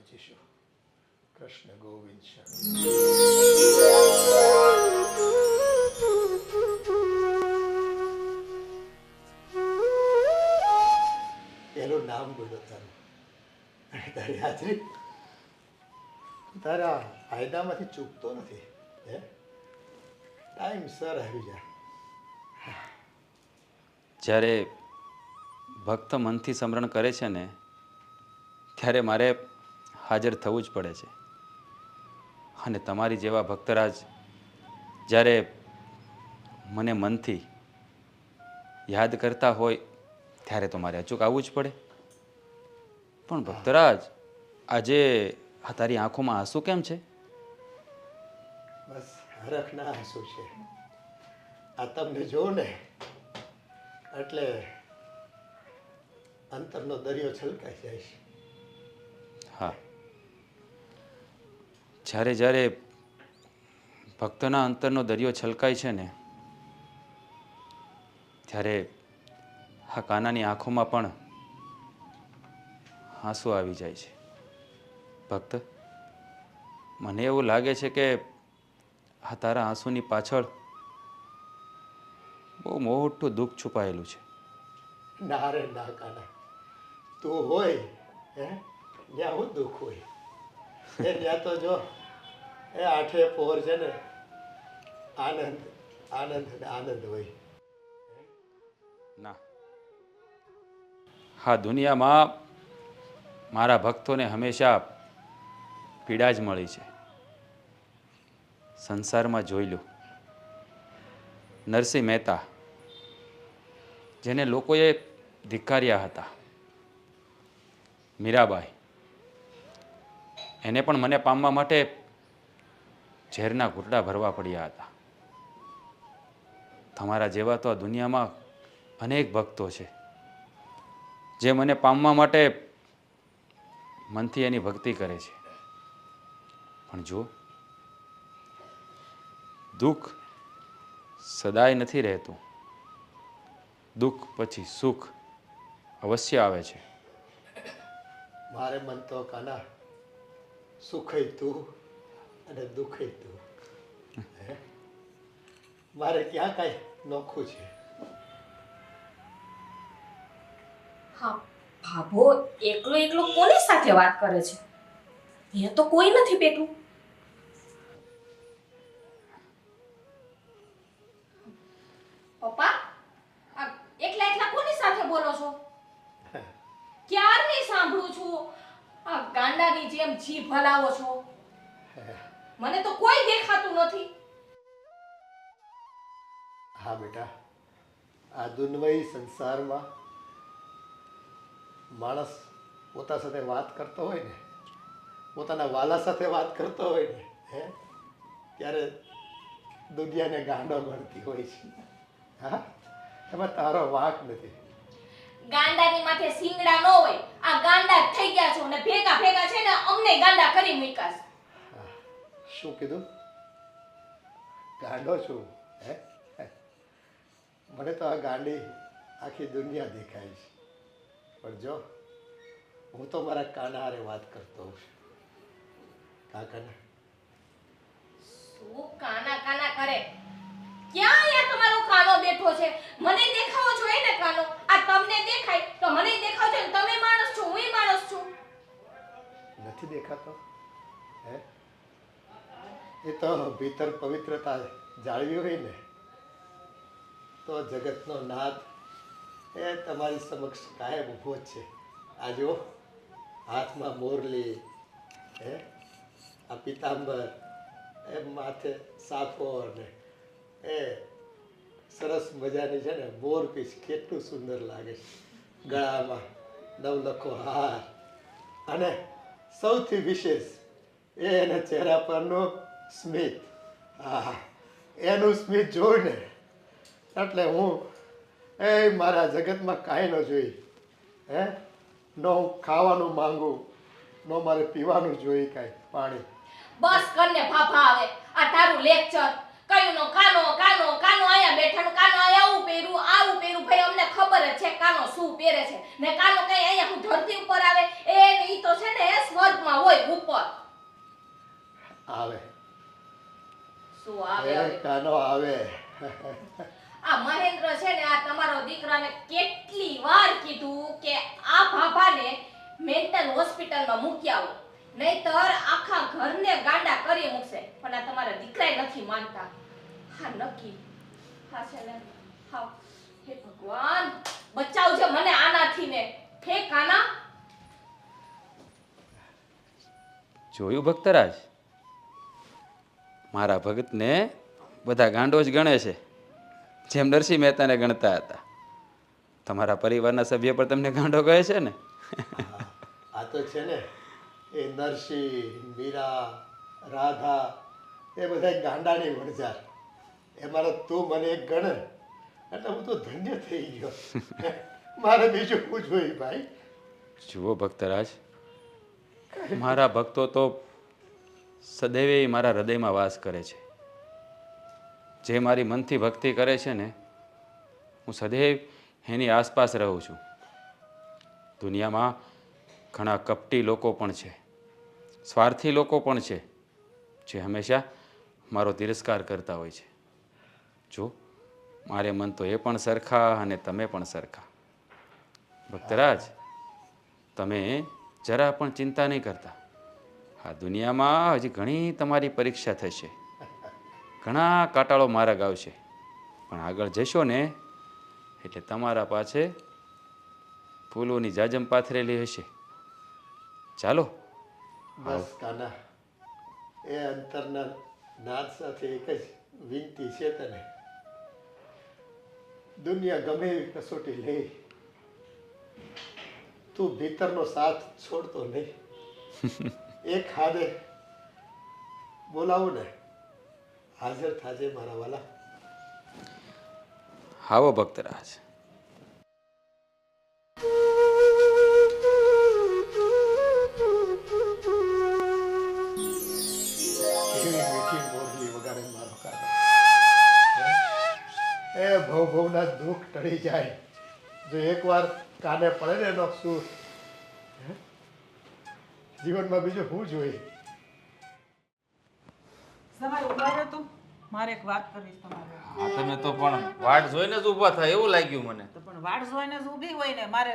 ભજીશું. કૃષ્ણ ગોવિંદ શરણ. એનું નામ બોલો તારું અને તારી હાજરી તારા ફાયદામાંથી ચૂકતો નથી. હે ટાઈમસર આવી જા. જ્યારે ભક્ત મનથી સ્મરણ કરે છે ને ત્યારે મારે હાજર થવું જ પડે છે. અને તમારી જેવા ભક્તરાજ જ્યારે મને મનથી યાદ કરતા હોય ત્યારે તો મારે અચૂક આવવું જ પડે. પણ ભક્તરાજ, આજે આ તારી આંખોમાં આંસુ કેમ છે? બસ હરખના આંસુ છે. આ તમને જોઉં ને એટલે અંતરનો દરિયો છલકાઈ જાય છે. હા, જ્યારે જ્યારે ભક્તના અંતરનો દરિયો છલકાય છે ને ત્યારે આ કાનાની આંખોમાં પણ આંસુ આવી જાય છે. ભક્ત, મને એવું લાગે છે કે આ તારા આંસુની પાછળ બહુ મોટું દુઃખ છુપાયેલું છે. ના રે ના કાના, તું હોય હે ત્યાં હું દુઃખ હોય. એ ત્યાં તો જો એ આઠે પોર છે ને આનંદ આનંદ ને આનંદ હોય. ના, હા, દુનિયામાં મારા ભક્તોને હંમેશા પીડા જ મળી છે. સંસારમાં જોઈ લો, નરસિંહ મહેતા, જેને લોકોએ ધિક્કાર્યા હતા, મીરાબાઈ, એને પણ મને પામવા માટે ઝેરના ઘૂંટડા ભરવા પડ્યા હતા. તમારા જેવા તો આ દુનિયામાં અનેક ભક્તો છે જે મને પામવા માટે મનથી એની ભક્તિ કરે છે. પણ જો દુઃખ સદાય નથી રહેતું. દુઃખ પછી સુખ અવશ્ય આવે છે. મારે મન તો કાના સુખય તું અને દુઃખય તું. હે મારે ક્યાં કાંઈ નોખું છે? હા, ભાભો એકલો એકલો કોની સાથે વાત કરે છે? અહીંયા તો કોઈ નથી બેઠું. પપ્પા, આ એકલા એકલા કોની સાથે બોલો છો? ક્યારની સાંભળું છું આ ગાંડાની જેમ જીભ હલાવો છો. મને તો કોઈ દેખાતું નથી. હા બેટા, આ દુન્વયી સંસારમાં માણસ પોતા સાથે વાત કરતો હોય ને, પોતાના વાલા સાથે વાત કરતો હોય ને, હે ત્યારે દુનિયાને ગાંડો ગણતી હોય છે. હા, એમાં તારો વાંક નથી. ગાંડાની માથે સિંગડા ન હોય. આ ગાંડા થઈ ગયા છો ને ભેગા ભેગા છે ને અમને ગાંડા કરી મૂક્યા છે. શું કીધું? ગાંડો છું? હે મને તો આ ગાંડી આખી દુનિયા દેખાય છે. પણ જો હું તો મારા કાના હારે વાત કરતો હોઉં છું. કાના શું કાના કાના કરે? ક્યાં અહીંયા તમારો કાનો બેઠો છે? મને દેખાવો જોઈએ ને કાનો. આ તમને દેખાય તો મને દેખાવ છે. તમે માણસ છો, હુંય માણસ છું. નથી દેખાતો? હે એ તો ભીતર પવિત્રતા જાળવી હોય ને તો જગતનો નાથ એ તમારી સમક્ષ કાયમ ઊભો જ છે. આ જો હાથમાં મોરલી, હે આ પિતાંબર, એ માથે સાફોર ને એ સરસ મજાની છે ને મોરપીંછ કેટલું સુંદર લાગે છે. ગળામાં નવલખો હાર અને સૌથી વિશેષ એના ચહેરા પરનું સ્મિત. હા, એનું સ્મિત જોઈને એટલે હું મારા જગતમાં કાંઈ ન જોઈ. હે ન હું ખાવાનું માંગુ, ન મારે પીવાનું જોઈ કાંઈ પાણી. બસ કરને ફાફા આવે. આ તારું લેક્ચર કયું નો કાનો કાનો કાનો આયા બેઠાનો કાનો આયા આવું આવું પહેર્યું. ભાઈ અમને ખબર જ છે કાનો શું પહેરે છે ને. કાનો કઈ અહીંયા હું ધરતી ઉપર આવે એ ઈ તો છે ને સ્વર્ગમાં હોય. કાનો આવે. આ મહેન્દ્ર છે ને આ તમારો દીકરાને કેટલી વાર કીધું કે આ ભાભાને મેન્ટલ હોસ્પિટલમાં મૂકી આવો, નહીતર આખા ઘરને ગાંડા કરી મૂકશે. પણ આ તમારા દીકરાએ નથી માનતા. હા નક્કી હા છે ને. હા હે ભગવાન, બચાવજો મને આનાથી ને. હે કાના. જોયું ભક્તરાજ, મારા ભગતને બધા ગાંડો જ ગણે છે, જેમ નરસિંહ મહેતાને ગણતા હતા. તમારા પરિવારના સભ્ય પર તમને ગાંડો કહે છે ને. આ તો છે ને એ નરસિંહ, મીરા, રાધા એ બધા ગાંડાની વણઝાર. એમાં તું મને એક ગણે એટલે હું તો ધન્ય થઈ ગયો. મારે બીજું શું જોઈએ ભાઈ? જુઓ ભક્તરાજ, મારા ભક્તો તો સદૈવ મારા હૃદયમાં વાસ કરે છે. જે મારી મનથી ભક્તિ કરે છે ને, હું સદૈવ એની આસપાસ રહું છું. દુનિયામાં ઘણા કપટી લોકો પણ છે, સ્વાર્થી લોકો પણ છે, જે હંમેશા મારો તિરસ્કાર કરતા હોય છે. જો મારે મન તો એ પણ સરખા અને તમે પણ સરખા. ભક્તરાજ, તમે જરા પણ ચિંતા નહીં કરતા. આ દુનિયામાં હજી ઘણી તમારી પરીક્ષા થશે, ઘણા કાટાળો માર્ગ આવશે, પણ આગળ જશો ને એટલે તમારા પાસે ફૂલોની જાજમ પાથરેલી હશે. ચાલો. બસ કાના, એ અંતરના નાદ સાથે એક જ વિનંતી છે તને. દુનિયા ગમે એવી કસોટી લે, તું ભીતરનો સાથ છોડતો નહીં. એક હાથે બોલાવું ને, હાજર થાજે મારા વાલા. આવો ભક્તરાજ. કેવી મીઠી મોરલી વગાડે મારો કાનો. એ ભવના દુઃખ ટળી જાય જો એકવાર કાને પડે ને એનો સુર. જીવનમાં બીજું શું જોઈએ? તમારે ઉભા રહો તો મારે એક વાત કરીશ તમારે. હા તમે તો પણ વાટ જોઈને જ ઊભા થાય એવું લાગ્યું મને. તો પણ વાડ જોઈને જ ઊભી હોય ને, મારે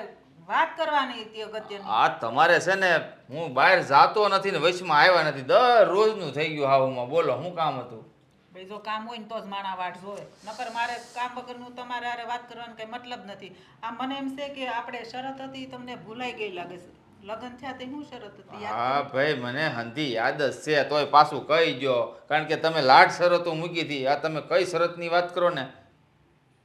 વાત કરવાની હતી અગત્યની. આ તમારે છે ને, હું બહાર જાતો નથી ને વચમાં આવ્યા નથી, દરરોજનું થઈ ગયું હાવમાં. બોલો શું કામ હતું? ભાઈ જો કામ હોય ને તો જ માણા વાટ જોવે, નકર મારે કામ વગરનું તમારે હારે વાત કરવાનો કઈ મતલબ નથી. આ મને એમ છે કે આપણે શરત હતી તમને ભૂલાઈ ગઈ લાગે છે. લગ્ન થયા તે શું શરત હતી યાદ હા ભાઈ, મને હંધી યાદ જ છે, તોય પાછું કહી ગયો. કારણ કે તમે લાડ શરતો મૂકી હતી. આ તમે કઈ શરતની વાત કરો ને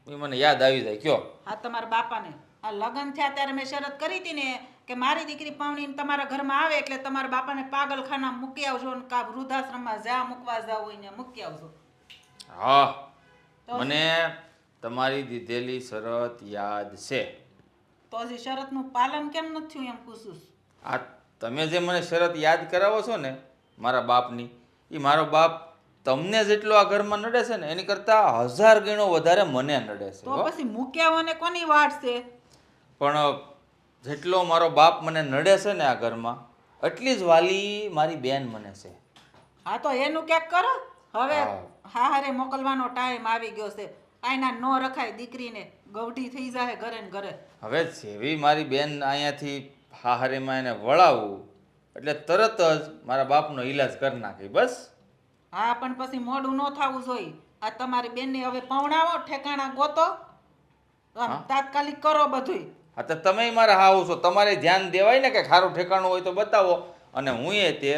એ મને યાદ આવી જાય. કયો? હા તમારા બાપાને આ લગ્ન થયા ત્યારે મેં શરત કરી હતી ને કે મારી દીકરી પાવણીને તમારા ઘરમાં આવે એટલે તમારા બાપાને પાગલખાના મૂકી આવજો ને કા વૃદ્ધાશ્રમમાં જા મૂકવા જાવ હોય ને મૂકી આવજો. હા, તો મને તમારી દીધેલી શરત યાદ છે. તો હજી શરતનું પાલન કેમ નથી થયું એમ પૂછું છું. આ તમે જે મને શરત યાદ કરાવો છો ને મારા બાપની, એ મારો બાપ તમને જેટલો આ ઘરમાં નડે છે ને એની કરતાં 1000 ગણો વધારે મને નડે છે. તો પછી મૂક્યાઓને કોની વાટ છે? પણ જેટલો મારો બાપ મને નડે છે ને આ ઘરમાં, એટલી જ વાલી મારી બેન મને છે. હા તો એનું ક્યાંક કરો હવે. હા. હારે મોકલવાનો ટાઈમ આવી ગયો છે. આયના નો રખાય દીકરીને, ગવઢી થઈ જાય ઘરે ને ઘરે. હવે જેવી મારી બેન અહીંયાથી હાહરેમાં એને વળાવું એટલે તરત જ મારા બાપનો ઈલાજ કરી નાખી. બસ. હા પણ પછી મોડું ન થવું જોઈએ. આ તમારી બેનને હવે પવણાવો, ઠેકાણા ગોતો, આમ હા. તાત્કાલિક કરો બધુંય. હા તો તમે મારા હાવ છો, તમારે ધ્યાન દેવાય ને કે સારું ઠેકાણું હોય તો બતાવો. અને હું તે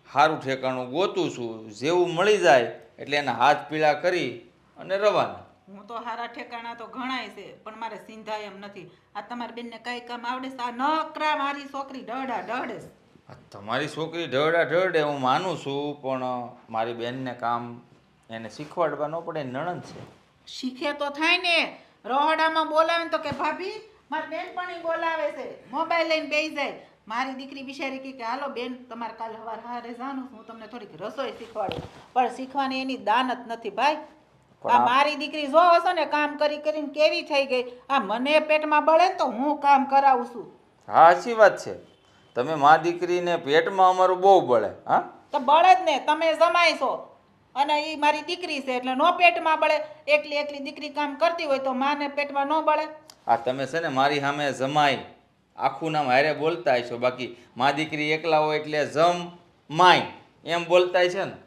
સારું ઠેકાણું ગોતું છું, જેવું મળી જાય એટલે એના હાથ પીળા કરી અને રવાના. હું તો હારા ઠેકાણા તો ઘણાય છે પણ મારે સિંધાય એમ નથી. આ તમારી બેનને કઈ કામ આવડે છે? આ નકરા મારી છોકરી ઢળા ઢળે છે. આ તમારી છોકરી ઢળડા ઢળડે હું માનું છું, પણ મારી બેનને કામ એને શીખવાડવા ન પડે. નણંદ છે. શીખે તો થાય ને. રોહડામાં બોલાવે ને તો કે ભાભી મારી બેનપણી બોલાવે છે, મોબાઈલ લઈને બેસી જાય. મારી દીકરી બિચારી કહે કે હાલો બેન તમારે કાલે સવારે હારે જાનું હું તમને થોડીક રસોઈ શીખવાડું. પણ શીખવાની એની દાનત નથી ભાઈ. આ મારી દીકરી જો હશો ને કામ કરી કરીને કેવી થઈ ગઈ. આ મને પેટમાં બળે ને તો હું કામ કરાવું છું. હા સાચી વાત છે. તમે મા દીકરીને પેટમાં અમારું બહુ બળે. હા તો બળે જ ને, તમે જમાઈ છો અને એ મારી દીકરી છે એટલે નો પેટમાં બળે. એકલી એકલી દીકરી કામ કરતી હોય તો માને પેટમાં ન બળે. આ તમે છે ને મારી સામે જમાઈ આખું નામ હારે બોલતા છો, બાકી મા દીકરી એકલા હોય એટલે જમ માય એમ બોલતા છે ને.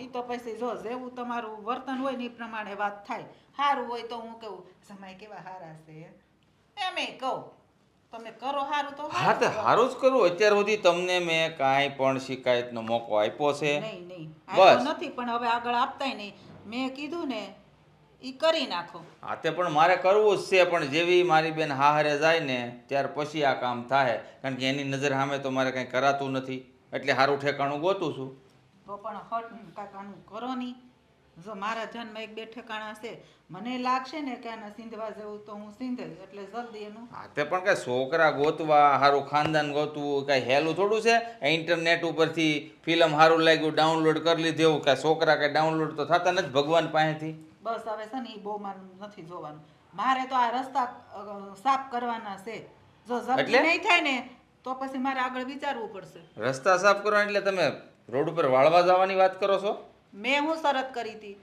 એ તો પછી જો જેવું તમારું વર્તન હોય ને એ પ્રમાણે વાત થાય. સારું હોય તો હું કહું સમય કેવા સારા છે એમે કહું તમે કરો સારું તો હા તો સારું જ કરું. અત્યાર સુધી તમને મેં કાંઈ પણ શિકાયતનો મોકો આપ્યો છે? નહીં નહીં બસ. આ તો નથી પણ હવે આગળ આપતાય નહીં. મેં કીધું ને એ કરી નાખો. હા તે પણ મારે કરવું જ છે, પણ જેવી મારી બેન હારે જાય ને ત્યાર પછી આ કામ થાય, કારણ કે એની નજર સામે તો મારે કંઈ કરાતું નથી, એટલે સારું ઠેકાણું ગોતું છું. તો પણ હટ કાકાનું કરો નહીં. જો મારા ધ્યાનમાં એક બે ઠેકાણા છે, મને લાગશે ને કે આને સીંધવા જેવું તો હું સીંધે એટલે જલ્દી એનું. હા તે પણ કાંઈ છોકરા ગોતવા સારું ખાનદાન ગોતવું કાંઈ હેલું થોડું છે? ઇન્ટરનેટ ઉપરથી ફિલ્મ સારું લાગ્યું ડાઉનલોડ કરી લીધું એવું કાંઈ છોકરા કાંઈ ડાઉનલોડ તો થતા નથી ભગવાન પાસેથી. બસ હવે છે ને એ બહુ મારું નથી જોવાનું. મારે તો આ રસ્તા સાફ કરવાના છે. જો જલ્દી એટલે? નહીં થાય ને તો પછી મારે આગળ વિચારવું પડશે. રસ્તા સાફ કરવા એટલે તમે રોડ ઉપર વાળવા જવાની વાત કરો છો? મેં હું શરત કરી હતી.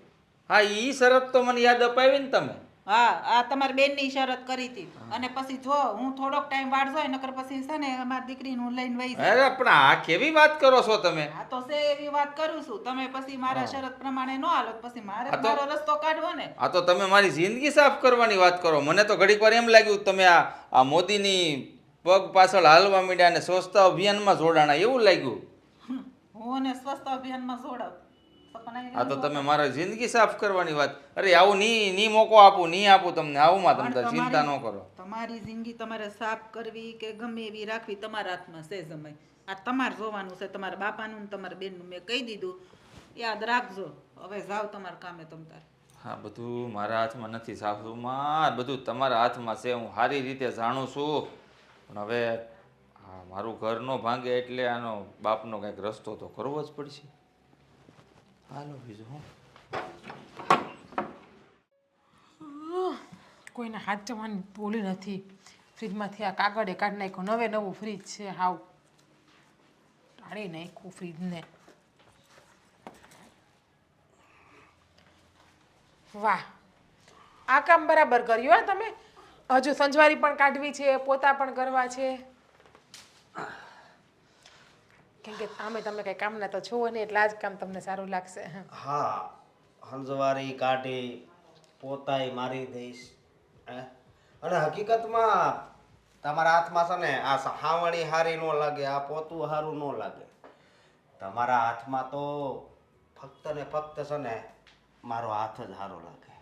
હા ઈ શરત તો મને યાદ અપાવી ને તમે. હા આ તમારી બેનની શરત કરી હતી. અને પછી જો હું થોડોક ટાઈમ વાળ જોઈ નકર પછી છે ને અમારી દીકરીને હું લઈને વહી જાય. અરે પણ આ કેવી વાત કરો છો તમે? હા તો છે એવી વાત કરું છું. તમે પછી મારા શરત પ્રમાણે ન હાલો તો પછી મારે હા તો- મારો રસ્તો કાઢવો ને. આ તો તમે મારી જિંદગી સાફ કરવાની વાત કરો. મને તો ઘડીક વાર એમ લાગ્યું તમે આ મોદીની પગ પાછળ હાલવા માંડ્યા અને સ્વચ્છતા અભિયાનમાં જોડાણા એવું લાગ્યું. હું અને સ્વચ્છતા અભિયાનમાં જોડાવ આ તો તમે મારા જિંદગી સાફ કરવાની વાત. અરે આવું ની મોકો આપું તમને આવુંમાં તમે તાર ચિંતા ન કરો. તમારી જિંદગી તમારે સાફ કરવી કે ગમે એવી રાખવી તમારા હાથમાં છે સમય. આ તમારે જોવાનું છે. તમારા બાપાનું ને તમારા બેનનું મેં કહી દીધું. યાદ રાખજો. હવે જાઓ તમારા કામે તમ તાર. હા બધું મારા હાથમાં નથી સાસુમાં, બધું તમારા હાથમાં છે. હું સારી રીતે જાણું છું, પણ હવે મારું ઘર ન ભાંગે એટલે આનો બાપનો કંઈક રસ્તો તો કરવો જ પડશે. હાલો બીજું હું. કોઈને હાથ જવાની ભૂલી નથી. ફ્રીજમાંથી આ કાગળે કાઢી નાખ્યો. નવે નવું ફ્રીજ છે. હાવ ટાળી નાખ્યું ફ્રીજને. વાહ આ કામ બરાબર કર્યું હા તમે. હજુ સંજવારી પણ કાઢવી છે, પોતા પણ કરવા છે. કેમ કે આમે તમે કઈ કામના તો છો નહીં એટલે આ જ કામ તમને સારું લાગશે. હા હંજવારી કાઢી પોતાય મારી દઈશ. અને હકીકતમાં તમારા હાથમાં છે ને આ હાવણી હારી ન લાગે, આ પોતું સારું ન લાગે. તમારા હાથમાં તો ફક્ત ને ફક્ત છે ને મારો હાથ જ સારો લાગે.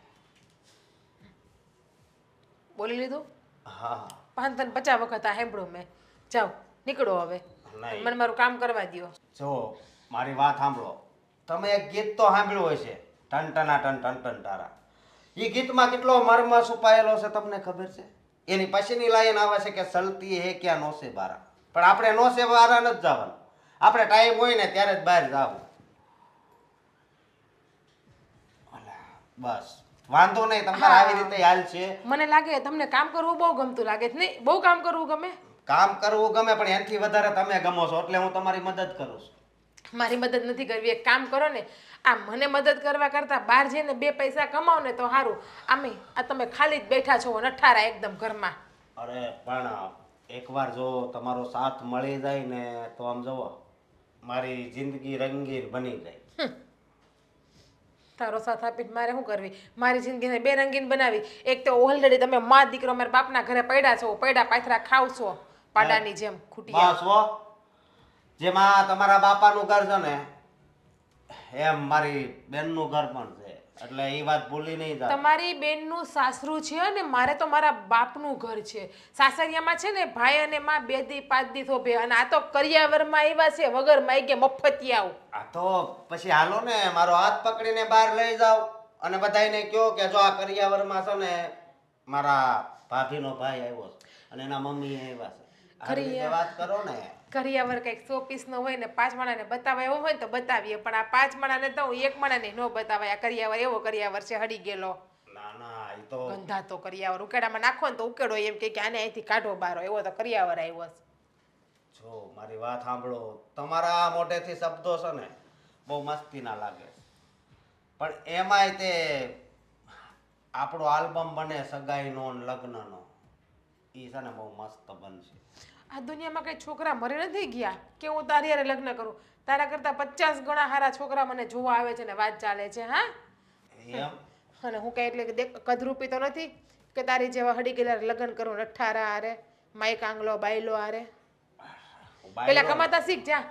બોલી લીધું? હા 50 વખત આ સાંભળ્યું મેં. જાઓ નીકળો હવે. નહીં. મને મારું કામ કરવા દ્યો. જો મારી વાત સાંભળો. તમે એક ગીત તો સાંભળ્યું હશે, ટન ટના ટન ટન ટન તારા. એ ગીતમાં કેટલો મર્મ છુપાયેલો છે તમને ખબર છે? એની પછીની લાઈન આવે છે કે સલતી હે ક્યાં નોસે બારા. પણ આપણે નોસે બારા નથી જવાનું. આપણે ટાઈમ હોય ને ત્યારે જ બહાર જાવું. બસ વાંધો નહીં, તમારે આવી રીતે હાલ છે. મને લાગે તમને કામ કરવું બહુ ગમતું લાગે છે નહીં? બહુ કામ કરવું ગમે? કામ કરવું ગમે પણ એનાથી વધારે તમે ગમો છો એટલે હું તમારી મદદ કરું છું. મારી મદદ નથી કરવી. એક કામ કરો ને, આ મને મદદ કરવા કરતાં બહાર જઈને 2 પૈસા કમાવો ને તો સારું. આમે આ તમે ખાલી જ બેઠા છો નઠારા એકદમ ઘરમાં. અરે પણ એકવાર જો તમારો સાથ મળી જાય ને તો આમ જુઓ મારી જિંદગી રંગીન બની જાય. તારો સાથ આપીને મારે શું કરવી? મારી જિંદગીને બેરંગીન બનાવી. એક તો ઓલરેડી તમે મા દીકરો મારા બાપના ઘરે પડ્યા છો, પડ્યા પાથરા ખાવ છો પાડાની જેમ ખૂટિયા. બસ હો, જેમાં તમારા બાપાનું ઘર છે ને એમ મારી બેનનું ઘર પણ છે, એટલે એ વાત ભૂલી નહીં જાવ. તમારી બેનનું સાસરું છે અને મારે તો મારા બાપનું ઘર છે. સાસરિયામાં છે ને ભાઈ અને માં 2 દી 5 દી થોભે, અને આ તો કરિયાવરમાં આવ્યા છે વગર માગે મફતિયાઓ. આ તો પછી હાલો ને મારો હાથ પકડીને બહાર લઈ જાવ અને બધાને કહો કે જો આ કરિયાવરમાં છે ને મારા ભાભીનો ભાઈ આવ્યો છે અને એના મમ્મી આવ્યા છે. આવી રીતે વાત કરો ને. કરિયાવર કંઈક 100 પીસનો હોય ને 5 માણાને બતાવે એવો હોય ને તો બતાવીએ, પણ આ 5 માણાને તો 1 માણાને ન બતાવાય. આ કરિયાવર એવો કરિયાવર છે હડી ગયેલો ના ના એ તો ગંધાતો કરિયાવર. ઉકેડામાં નાખો ને તો ઉકેડો એમ કે આને અહીંથી કાઢો બારો, એવો તો કરિયાવર આવ્યો છે. જો મારી વાત સાંભળો, તમારા મોઢેથી શબ્દો છે ને બહુ મસ્તી ના લાગે. પણ એમાંય તે આપણો આલ્બમ બને સગાઈનો ને લગ્નનો એ છે ને બહુ મસ્ત બનશે. આ દુનિયામાં કઈ છોકરા મરે નથી ગયા કે હું તારી હારે લગ્ન કરું. તારા કરતા 50 ગણા હારા છોકરા મને જોવા આવે છે ને વાત ચાલે છે. હા, એમ અને હું કઈ એટલે કે કદરૂપી તો નથી કે તારી જેવા હડી ગયેલા લગ્ન કરું અઠ્ઠારા હારે માઈક આંગલો બાયલો હારે. પેલા કમાતા શીખ જા.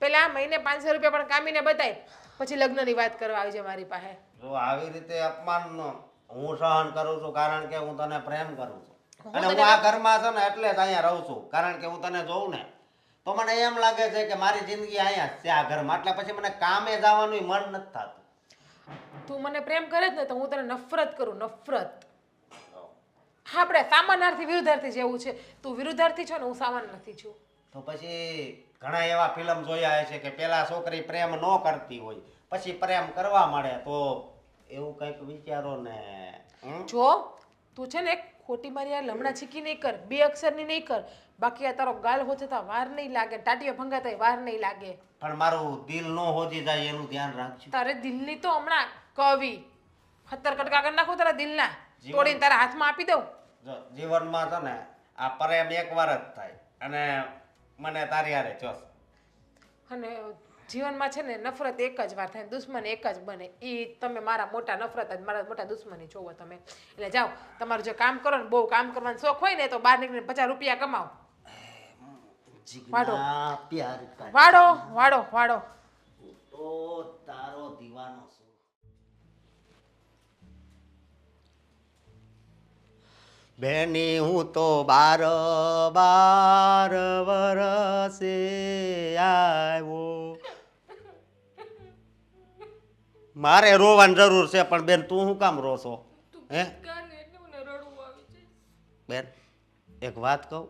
પેલા મહિને 500 રૂપિયા પણ કામીને બતાય પછી લગ્નની વાત કરવા આવી જાય મારી પાસે. જો આવી રીતે અપમાનનો હું સહન કરું છું કારણ કે હું તને પ્રેમ કરું છું અને હું આ ઘરમાં છે ને એટલે જ અહીંયા રહું છું કારણ કે હું તને જોઉં ને તો મને એમ લાગે છે કે મારી જિંદગી અહીંયા જ છે આ ઘરમાં. એટલે પછી મને કામે જવાનું મન નથી થતું. તું મને પ્રેમ કરે જ ને તો હું તને નફરત કરું. નફરત. આપણે સામાનાર્થી વિરુદ્ધાર્થી જેવું છે. તું વિરુદ્ધાર્થી છો ને હું સામાનાર્થી છું. તો પછી ઘણા એવા ફિલ્મ જોયા છે કે પેલા છોકરી પ્રેમ ન કરતી હોય પછી પ્રેમ કરવા મળે તો એવું કંઈક વિચારો ને. જો તું છે ને એક ખોટી મારી આ લમણા છીકી નહીં કર. 2 અક્ષરની નહીં કર. બાકી આ તારો ગાલ હોજતા વાર નહીં લાગે. ટાટીઓ ભંગાતા વાર નહીં લાગે. પણ મારું દિલ ન હોજી જાય એનું ધ્યાન રાખજો. તારે દિલની તો હમણાં કવિ 70 કટકા કરી નાખું તારા દિલના તોડીને તારા હાથમાં આપી દઉં. જો જીવનમાં છે ને આ પ્રેમ એકવાર જ થાય અને મને તારી હારે ચોસ. અને જીવનમાં છે ને નફરત એક જ વાર થાય. દુશ્મન એક જ બને. એ તમે મારા મોટા નફરત જ મારા મોટા દુશ્મની જોવો તમે. એટલે જાઓ તમારું જે કામ કરો ને બહુ કામ કરવાનો શોખ હોય ને તો બહાર નીકળીને 50 રૂપિયા કમાઓ. વાડો પ્યાર વાડો વાડો વાડો. તો તારો દીવાનો છું. બેની હું તો 12 વરસે આવ્યો. મારે રોવાની જરૂર છે પણ બેન તું શું કામ રો છો? હે બેન એક વાત કહું,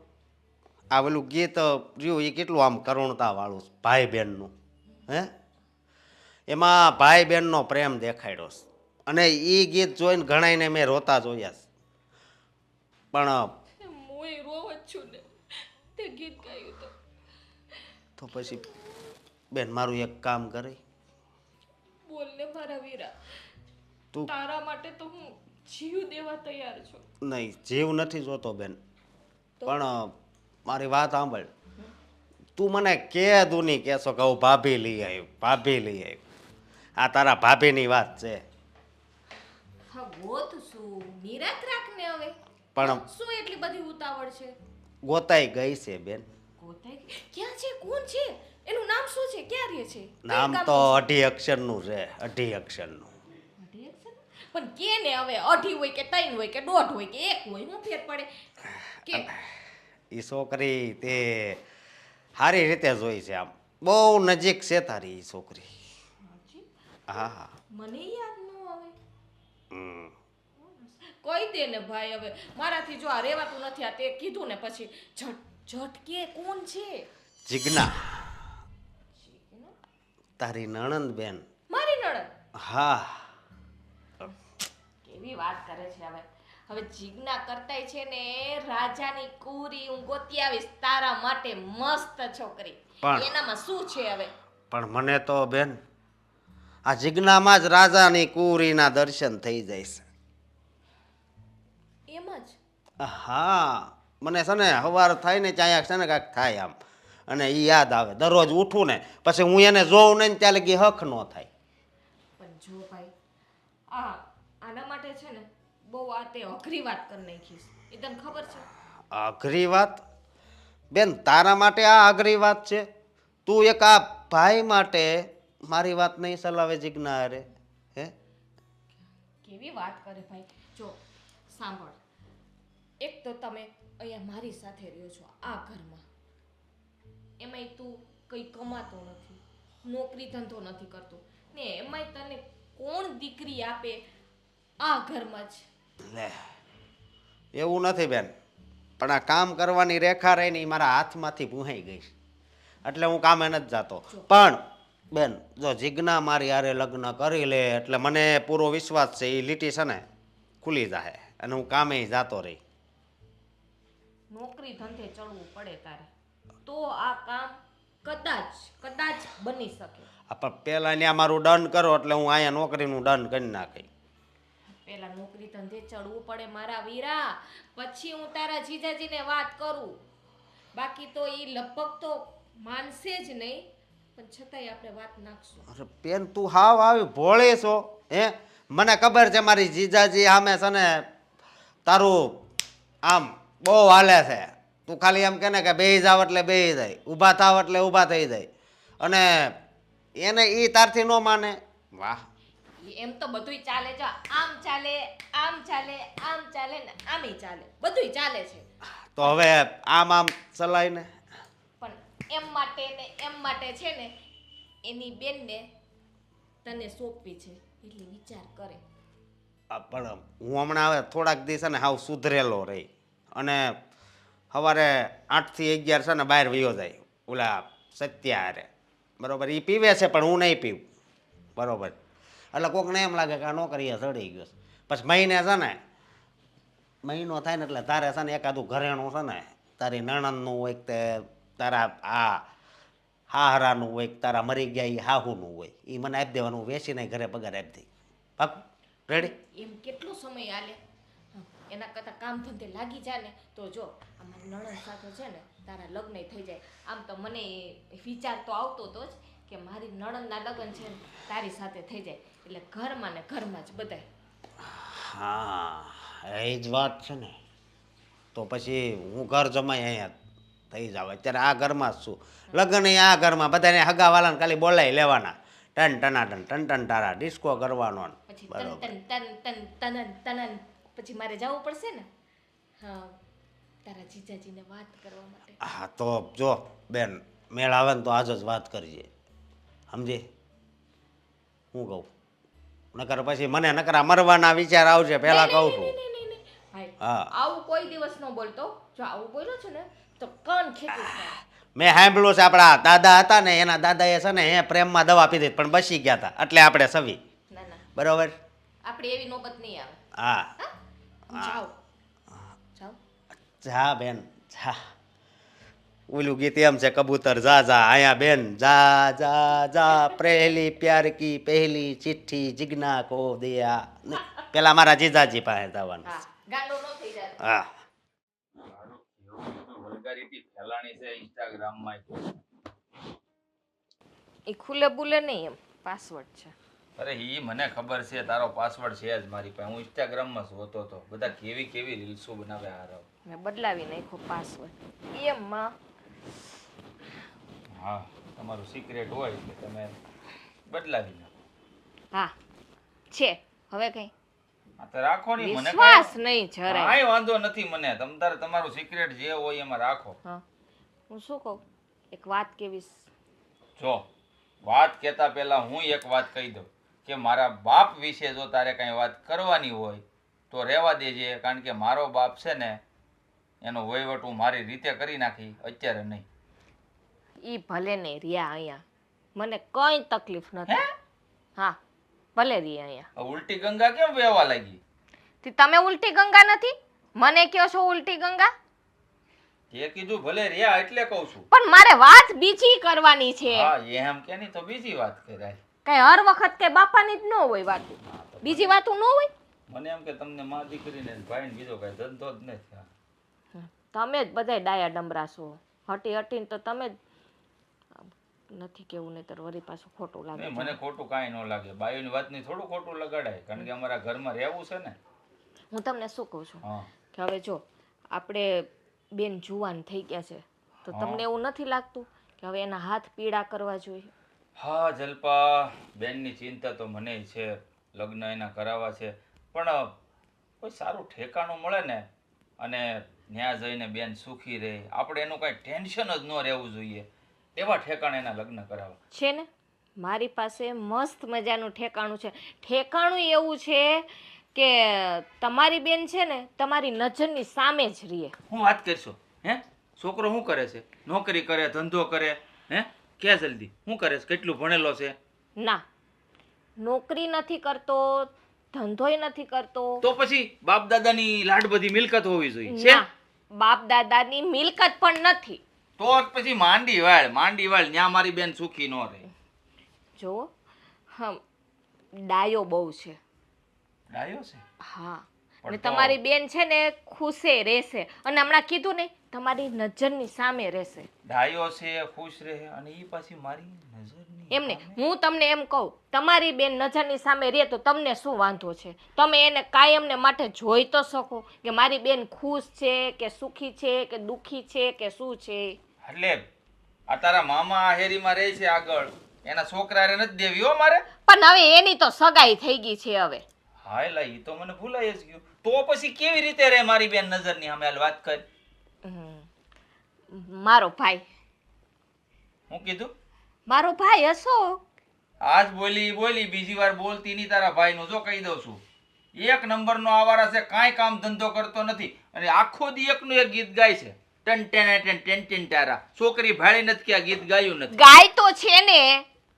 આ પેલું ગીત રહ્યું એ કેટલું આમ કરુણતા વાળું ભાઈ બહેનનું. હે એમાં ભાઈ બહેનનો પ્રેમ દેખાડ્યો છે અને એ ગીત જોઈને ઘણાઈને મેં રોતા જોયા છે. પણ હું રોવ જ છું ને તે ગીત ગાયું તો પછી બેન મારું એક કામ કરે. બોલ ને મારા વીરા. તું તારા માટે તો હું જીવ દેવા તૈયાર છું. નહીં જીવ નથી જોતો બેન, પણ મારી વાત સાંભળ. તું મને કે દુની કહેશો કે હું ભાભી લઈ આવ્યું ભાભી લઈ આવ્યું. આ તારા ભાભીની વાત છે. હા ગોત શું નિરાત રાખને હવે. પણ શું એટલી બધી ઉતાવળ છે? ગોતાઈ ગઈ છે બેન. ગોતાઈ ક્યાં છે? કોણ છે? એનું નામ શું છે? ક્યાં રહે છે? નામ તો 2 અક્ષરનું છે. 2 અક્ષરનું. પણ કે ને હવે 2 હોય કે 3 હોય કે 1.5 હોય કે 1 હોય હું ફેર પડે કે એ છોકરી તે સારી રીતે જોઈ છે. આમ બહુ નજીક છે તારી એ છોકરી. હા મને યાદ ન આવે. હમ. કોઈ દે ને ભાઈ હવે મારાથી જો આ રેવાતું નથી. આ તે કીધું ને પછી ઝટ કે કોણ છે? જીજ્ઞા તારી નણંદ બેન. મારી નણંદ? હા કેવી વાત કરે છે હવે. હવે જીજ્ઞા કરતાય છે ને રાજાની કુરી હું ગોતી આવીશ તારા માટે મસ્ત છોકરી. એનામાં શું છે હવે? પણ મને તો બેન આ જીજ્ઞામાં જ રાજાની કુરીના દર્શન થઈ જાય છે. એમ જ? હા મને છે ને સવાર થાય ને ત્યાં છે ને કાંઈક થાય આમ અને એ યાદ આવે. દરરોજ ઉઠું ને પછી હું એને જોઉં ને ત્યાં લગી હક ન થાય. પણ જો ભાઈ આના માટે છે ને બહુ આ તે અઘરી વાત કરી નાખીશ. એ તને ખબર છે? અઘરી વાત? બેન તારા માટે આ અઘરી વાત છે? તું એક આ ભાઈ માટે મારી વાત નહીં ચલાવે જીજ્ઞા અરે. હે કેવી વાત કરે ભાઈ. જો સાંભળ, એક તો તમે અહીંયા મારી સાથે રહ્યો છો આ ઘરમાં, એમાંય તું કંઈ કમાતો નથી, નોકરી ધંધો નથી કરતો ને એમાંય તને કોણ દીકરી આપે આ ઘરમાં જ? લે એવું નથી બેન, પણ આ કામ કરવાની રેખા રહીને મારા હાથમાંથી ભૂહાઈ ગઈ એટલે હું કામે નથી જતો. પણ બેન જો જીજ્ઞા મારી હારે લગ્ન કરી લે એટલે મને પૂરો વિશ્વાસ છે એ લીટી છે ને ખુલી જાય અને હું કામે જતો રહી. નોકરી ધંધે ચડવું પડે તારે તો આ કામ કદાચ બની શકે. પણ પેલા ત્યાં મારું ડન કરો એટલે હું અહીંયા નોકરીનું ડન કરી નાખી. પેલા નોકરી ધંધે ચડવું પડે મારા વીરા, પછી હું તારા જીજાજીને વાત કરું. બાકી તો ઈ લગભગ તો માનશે જ નહીં, પણ છતાંય આપણે વાત નાખશું. અરે બેન તું હાવ આવી ભોળી છો હે? મને ખબર છે મારી જીજાજી સામે છે ને તારું આમ બહુ હાલે છે. તું ખાલી એમ કે ને કે બેહી જાવ એટલે બેહી જાય, ઊભા થાવ એટલે ઊભા થઈ જાય, અને એને ઈ તારથી ન માને. વાહ, એમ તો બધુંય ચાલે છે. આમ ચાલે, આમ ચાલે, આમ ચાલે ને આમેય ચાલે, બધુંય ચાલે છે. તો હવે આમ ચલાય ને. પણ એમ માટે છે ને એની બેનને તને સોંપવી છે, એટલે વિચાર કરે. પણ હું હમણાં હવે થોડાક દિવસ ને હાવ સુધરેલો રહી, અને સવારે 8 થી 11 છે ને બહાર વયો જાય ઓલા સત્યા હારે, બરોબર? એ પીવે છે પણ હું નહીં પીવું, બરોબર? એટલે કોકને એમ લાગે કે આ નોકરીએ ચડી ગયો છે. પછી મહિને છે ને મહિનો થાય ને એટલે તારે છે ને એકાદું ઘરેણું છે ને તારી નણંદનું હોય કે તારા આ હાહરાનું હોય કે તારા મરી ગયા એ હાહુનું હોય, એ મને આપી દેવાનું, વેચીને ઘરે પગાર આપી દઈ. પાકું? રેડી? એમ કેટલો સમય હાલે? એના કરતાં કામ ધંધે લાગી જાય ને તો જો અમારી નણંદ સાથે છે ને તારા લગ્ન થઈ જાય. આમ તો મને વિચાર તો આવતો હતો જ કે મારી નણંદના લગ્ન છે ને તારી સાથે થઈ જાય, એટલે ઘરમાં ને ઘરમાં જ બધાય. હા, એ જ વાત છે ને. તો પછી હું ઘર જમાઈ અહીંયા થઈ જાવ. અત્યારે આ ઘરમાં જ છું, લગ્ન આ ઘરમાં, બધાને હગાવાલાને ખાલી બોલાવી લેવાના, ટન ટનાટન ટન ટન તારા ડિસ્કો કરવાનો. પછી તન તન તન તન તનન તનન પછી મારે જવું પડશે ને, હા, તારા જીજાજીને વાત કરવા માટે. હા તો જો બેન, મેળ આવે ને તો આજ જ વાત કરજે, સમજી? હું કહું નકર પછી મને નકરા મરવાના વિચાર આવશે, પેલા કહું છું. હા, આવું કોઈ દિવસ ન બોલતો. જો આવું બોલ્યો છે ને તો કાન ખેંચીશ. મેં સાંભળ્યું છે આપણા દાદા હતા ને એના દાદાએ છે ને એ પ્રેમમાં દવા પીધી પણ બસી ગયા હતા, એટલે આપણે સવી. ના ના, બરોબર? આપણે એવી નોબત નહીં આવે. હા, જાઓ જાઓ. જા બેન જા. ઓલું ગીત એમ છે, કબૂતર જા જા, અહીંયા બેન જા જા જા, પહેલી પ્યાર કી પહેલી ચિઠ્ઠી જીજ્ઞા કો દિયા. પેલા મારા જીજાજી પાસે જવાનું. હા, ગાંડો ન થઈ જાય. હા, વલ્ગારિટી ફેલાણી છે ઇન્સ્ટાગ્રામમાં. એ ખુલે બુલે નહીં, એમ પાસવર્ડ છે. અરે ઈ મને ખબર છે, તારો પાસવર્ડ છે જ મારી પાસે. હું ઇન્સ્ટાગ્રામમાં જોતો હતો, બધા કેવી કેવી રીલ્સો બનાવે હારો. મેં બદલાવી નાખ્યો પાસવર્ડ. એમમાં હા, તમારું સિક્રેટ હોય કે તમે બદલાવી નાખો. હા છે, હવે કઈ આ તો રાખો ની, મને વિશ્વાસ નહીં જરાય. કાંઈ વાંધો નથી મને. તમ તારે તમારું સિક્રેટ જે હોય એમાં રાખો. હા, હું શું કહું, એક વાત કેવીશ. જો વાત કહેતા પહેલા હું એક વાત કહી દઉં કે મારા બાપ વિશે જો તારે કાંઈ વાત કરવાની હોય તો રહેવા દેજે, કારણ કે મારો બાપ છે ને એનો વહીવટ હું મારી રીતે કરી નાખી, અત્યારે નહીં. ઈ ભલે ને રહ્યા અહીંયા, મને કઈ તકલીફ નથી. હા, ભલે રહ્યા અહીંયા. આ ઉલટી ગંગા કેમ વહેવા લાગી? તે તમે ઉલટી ગંગા નથી, મને કહો છો ઉલટી ગંગા. તે કીધું ભલે રહ્યા એટલે કહું છું. પણ મારે વાત બીજી કરવાની છે. હા, એમ કે નહીં તો બીજી વાત કરાય. કઈ હર વખત કે બાપાની જ ન હોય વાત, બીજી વાતો ન હોય. મને એમ કે તમને માં દીકરીને ભાઈ ને બીજો કઈ ધંધો જ નથી. તમે જ બધાય ડાયા ડમરા છો, હટી હટીને તો તમે જ નથી કેવું, નહીતર વળી પાછું ખોટું લાગે. મને ખોટું કાંઈ ન લાગે, બાયુની વાતની થોડું ખોટું લગાડાય, કારણ કે અમારા ઘરમાં રહેવું છે ને. હું તમને શું કહું છું હા, કે હવે જો આપણે બેન જુવાન થઈ ગયા છે તો તમને એવું નથી લાગતું કે હવે એના હાથ પીડા કરવા જોઈએ? હા જલ્પા, બેનની ચિંતા તો મને છે, લગ્ન એના કરાવવા છે, પણ કોઈ સારું ઠેકાણું મળે ને અને ત્યાં જઈને બેન સુખી રહે, આપણે એનું કાંઈ ટેન્શન જ ન રહેવું જોઈએ, એવા ઠેકાણે એના લગ્ન કરાવવા છે ને. મારી પાસે મસ્ત મજાનું ઠેકાણું છે. ઠેકાણું એવું છે કે તમારી બેન છે ને તમારી નજરની સામે જ રહે. હું વાત કરશો? હે, છોકરો શું કરે છે? નોકરી કરે, ધંધો કરે? હે, કે જલ્દી શું કરે છે? કેટલું ભણેલો છે? ના, નોકરી નથી કરતો, ધંધોય નથી કરતો. તો પછી બાપ દાદાની લાડ બધી મિલકત હોવી જોઈએ છે? ના, બાપ દાદાની મિલકત પણ નથી. તો પછી માંડી વાળ ન્યા મારી બેન સુખી ન રહે. જો હમ ડાયો બહુ છે. ડાયો છે હા પણ ને તો- તમારી બેન છે ને ખુશે રહેશે અને હમણાં કીધું ને તમારી નજરની સામે રહેશે. ડાયો છે ખુશ રહે અને ઈ પાછી મારી નજરની એમને સામે. હું તમને એમ કહું તમારી બેન નજરની સામે રહે તો તમને શું વાંધો છે? તમે એને કાયમને માટે જોઈ તો શકો કે મારી બેન ખુશ છે કે સુખી છે કે દુખી છે કે શું છે. એટલે આ તારા મામા આ હેરીમાં રહે છે આગળ એના છોકરા હારે નથી દેવી હો મારે. પણ હવે એની તો સગાઈ થઈ ગઈ છે હવે. હાય લા ઈ તો મને ભૂલાઈ જ ગયું. તો પછી કેવી રીતે રહે મારી બેન નજરની સામે? હાલ વાત કર. મારો ભાઈ હું કીધું? મારો ભાઈ હશો. આજ બોલી બીજી વાર બોલતી નહીં તારા ભાઈનું. જો કહી દઉં છું, એક નંબરનો આવારા છે, કાંઈ કામ ધંધો કરતો નથી અને આખો દી એકનું એક ગીત ગાય છે. ટન ટેન ટેન ટેન તારા છોકરી ભાળી નથી કે આ ગીત ગાયું નથી. ગાય તો છે ને,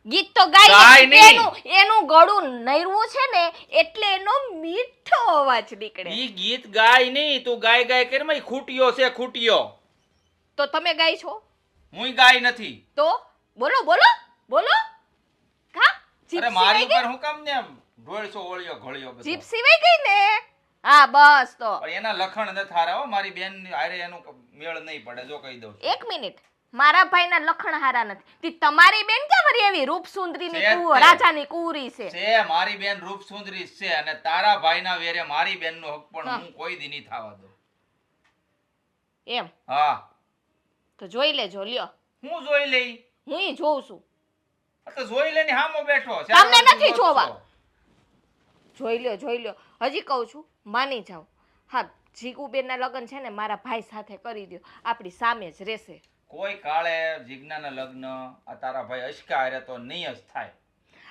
ગીત તો ગાય ગાય નહીં. એનું ગળું નૈરવું છે ને એટલે એનો મીઠો અવાજ નીકળે. ઈ ગીત ગાય નહીં, તું ગાય ગાય કરી ખૂટ્યો છે ખૂટ્યો. તો તમે ગાય છો? હું ગાય નથી. તો બોલો બોલો બોલો. કા જીભ અરે મારી સિવાય ઉપર હું કામ ને ઢોળસો ઓળ્યો ઘોળ્યો ગઈ? બધો. જીભ સિવાય ગઈ ને. હા બસ તો પણ એના લખણ ન થારા હો, મારી બેન હારે એનું મેળ નહીં પડે. જો કહી દઉં છું. એક મિનિટ, મારા ભાઈના લખણ હારા નથી. તી તમારી બેન કેમ વળી એવી રૂપ સુંદરીની છે જ તે. રાજાની કુંવરી છે? છે મારી બેન રૂપ સુંદરી છે અને તારા ભાઈના વેરે મારી બેનનો હક પણ હું કોઈ દી નહીં થવા દઉં. એમ હા તો જોઈ લેજો લ્યો. હું જોઈ લઈ. હું ઈ જોઉં છું. આ તો જોઈ લેની હામો બેઠો. તમને નથી ચાર જોવા. વર્ષ જોઈ લ્યો. હજી કહું છું, માની જાઉં. હા, જીગુબેનના લગ્ન છે ને મારા ભાઈ સાથે કરી દો, આપણી સામે જ રહેશે. કોઈ કાળે જીજ્ઞાના લગ્ન આ તારા ભાઈ અશકા હારે તો નહીં જ થાય.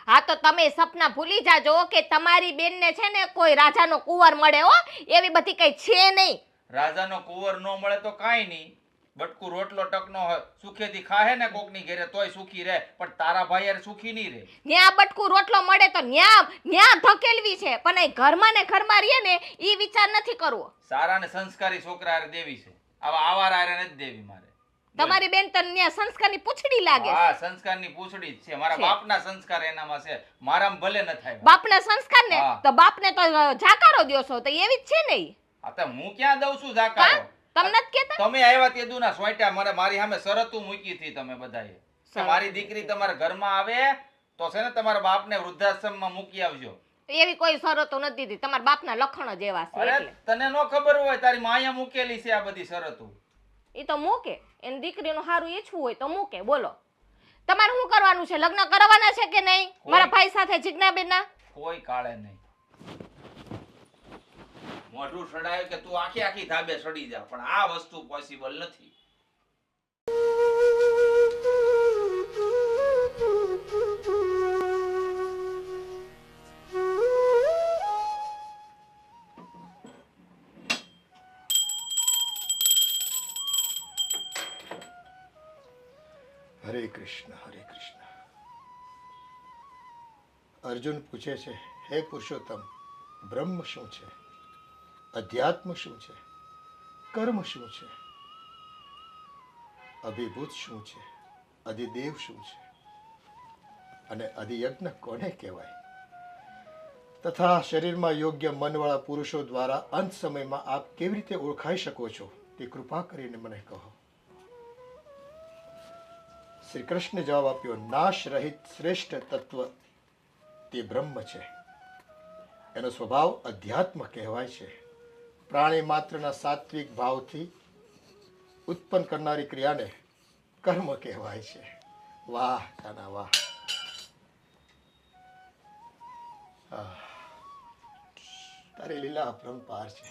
હા તો તમે સપના ભૂલી જાજો કે તમારી બેનને છે ને કોઈ રાજાનો કુંવર મળે હો, એવી બધી કઈ છે નહીં. રાજાનો કુંવર ન મળે તો કાંઈ નહીં, બટકું રોટલો ટકનો સુખેથી ખાહે ને કોકની ઘેરે તોય સુખી રહે, પણ તારા ભાઈ યાર સુખી નહીં રહે. ન્યા બટકું રોટલો મળે તો ન્યા ધકેલવી છે, પણ એ ઘરમાં ને ઘરમાં રહીએ ને ઈ વિચાર નથી કરવો. સારા ને સંસ્કારી છોકરા હારે દેવી છે, આવા આવારા હારે નથી દેવી મારે. તમારી બેન તો ન્યા સંસ્કારની પૂંછડી લાગે છે. હા, સંસ્કારની પૂંછડી જ છે. મારા બાપના સંસ્કાર એનામાં છે, મારામાં ભલે ન થાય. બાપના સંસ્કાર ને હા. તો બાપને તો જાકારો દ્યો તો એવી જ છે ને ઈ. આ તો હું ક્યાં દઉં છું જાકારો? તમને જ કેતા તમે આવ્યા તે દુના સોંટ્યા મારી સામે શરતું મૂકી હતી તમે બધાએ કે મારી દીકરી તમારા ઘરમાં આવે તો છે ને તમારા બાપને વૃદ્ધાશ્રમમાં મૂકી આવજો. એવી કોઈ શરતો નથી દીધી, તમારા બાપના લખણ જ એવા છે અરે એટલે. તને નો ખબર હોય, તારી માયા મૂકેલી છે આ બધી શરતો. ઈ તો મૂકે, એની દીકરીનું સારું ઈચ્છવું હોય તો મૂકે. બોલો તમારે શું કરવાનું છે? લગ્ન કરવાના છે કે નહીં મારા ભાઈ સાથે જીજ્ઞાબેનના? કોઈ કાળે નહીં. મોઢું સડાયું કે તું આખી આખી ધાબે સડી જા, પણ આ વસ્તુ પોસિબલ નથી. હરે કૃષ્ણ હરે કૃષ્ણ. અર્જુન પૂછે છે, હે પુરુષોત્તમ, બ્રહ્મ શું છે, અધ્યાત્મ શું છે, કર્મ શું છે, અભિભૂત શું છે, અધિદેવ શું છે અને અધિયજ્ઞ કોને કહેવાય? તથા શરીરમાં યોગ્ય મનવાળા પુરુષો દ્વારા અંત સમયમાં આપ કેવી રીતે ઓળખાઈ શકો છો તે કૃપા કરીને મને કહો. શ્રી કૃષ્ણે જવાબ આપ્યો, નાશ રહિત શ્રેષ્ઠ તત્વ તે બ્રહ્મ છે. એનો સ્વભાવ અધ્યાત્મ કહેવાય છે. પ્રાણી માત્રના સાત્વિક ભાવથી ઉત્પન્ન કરનારી ક્રિયાને કર્મ કહેવાય છે. વાહ કાના વાહ. તારી લીલા અપરંપાર છે.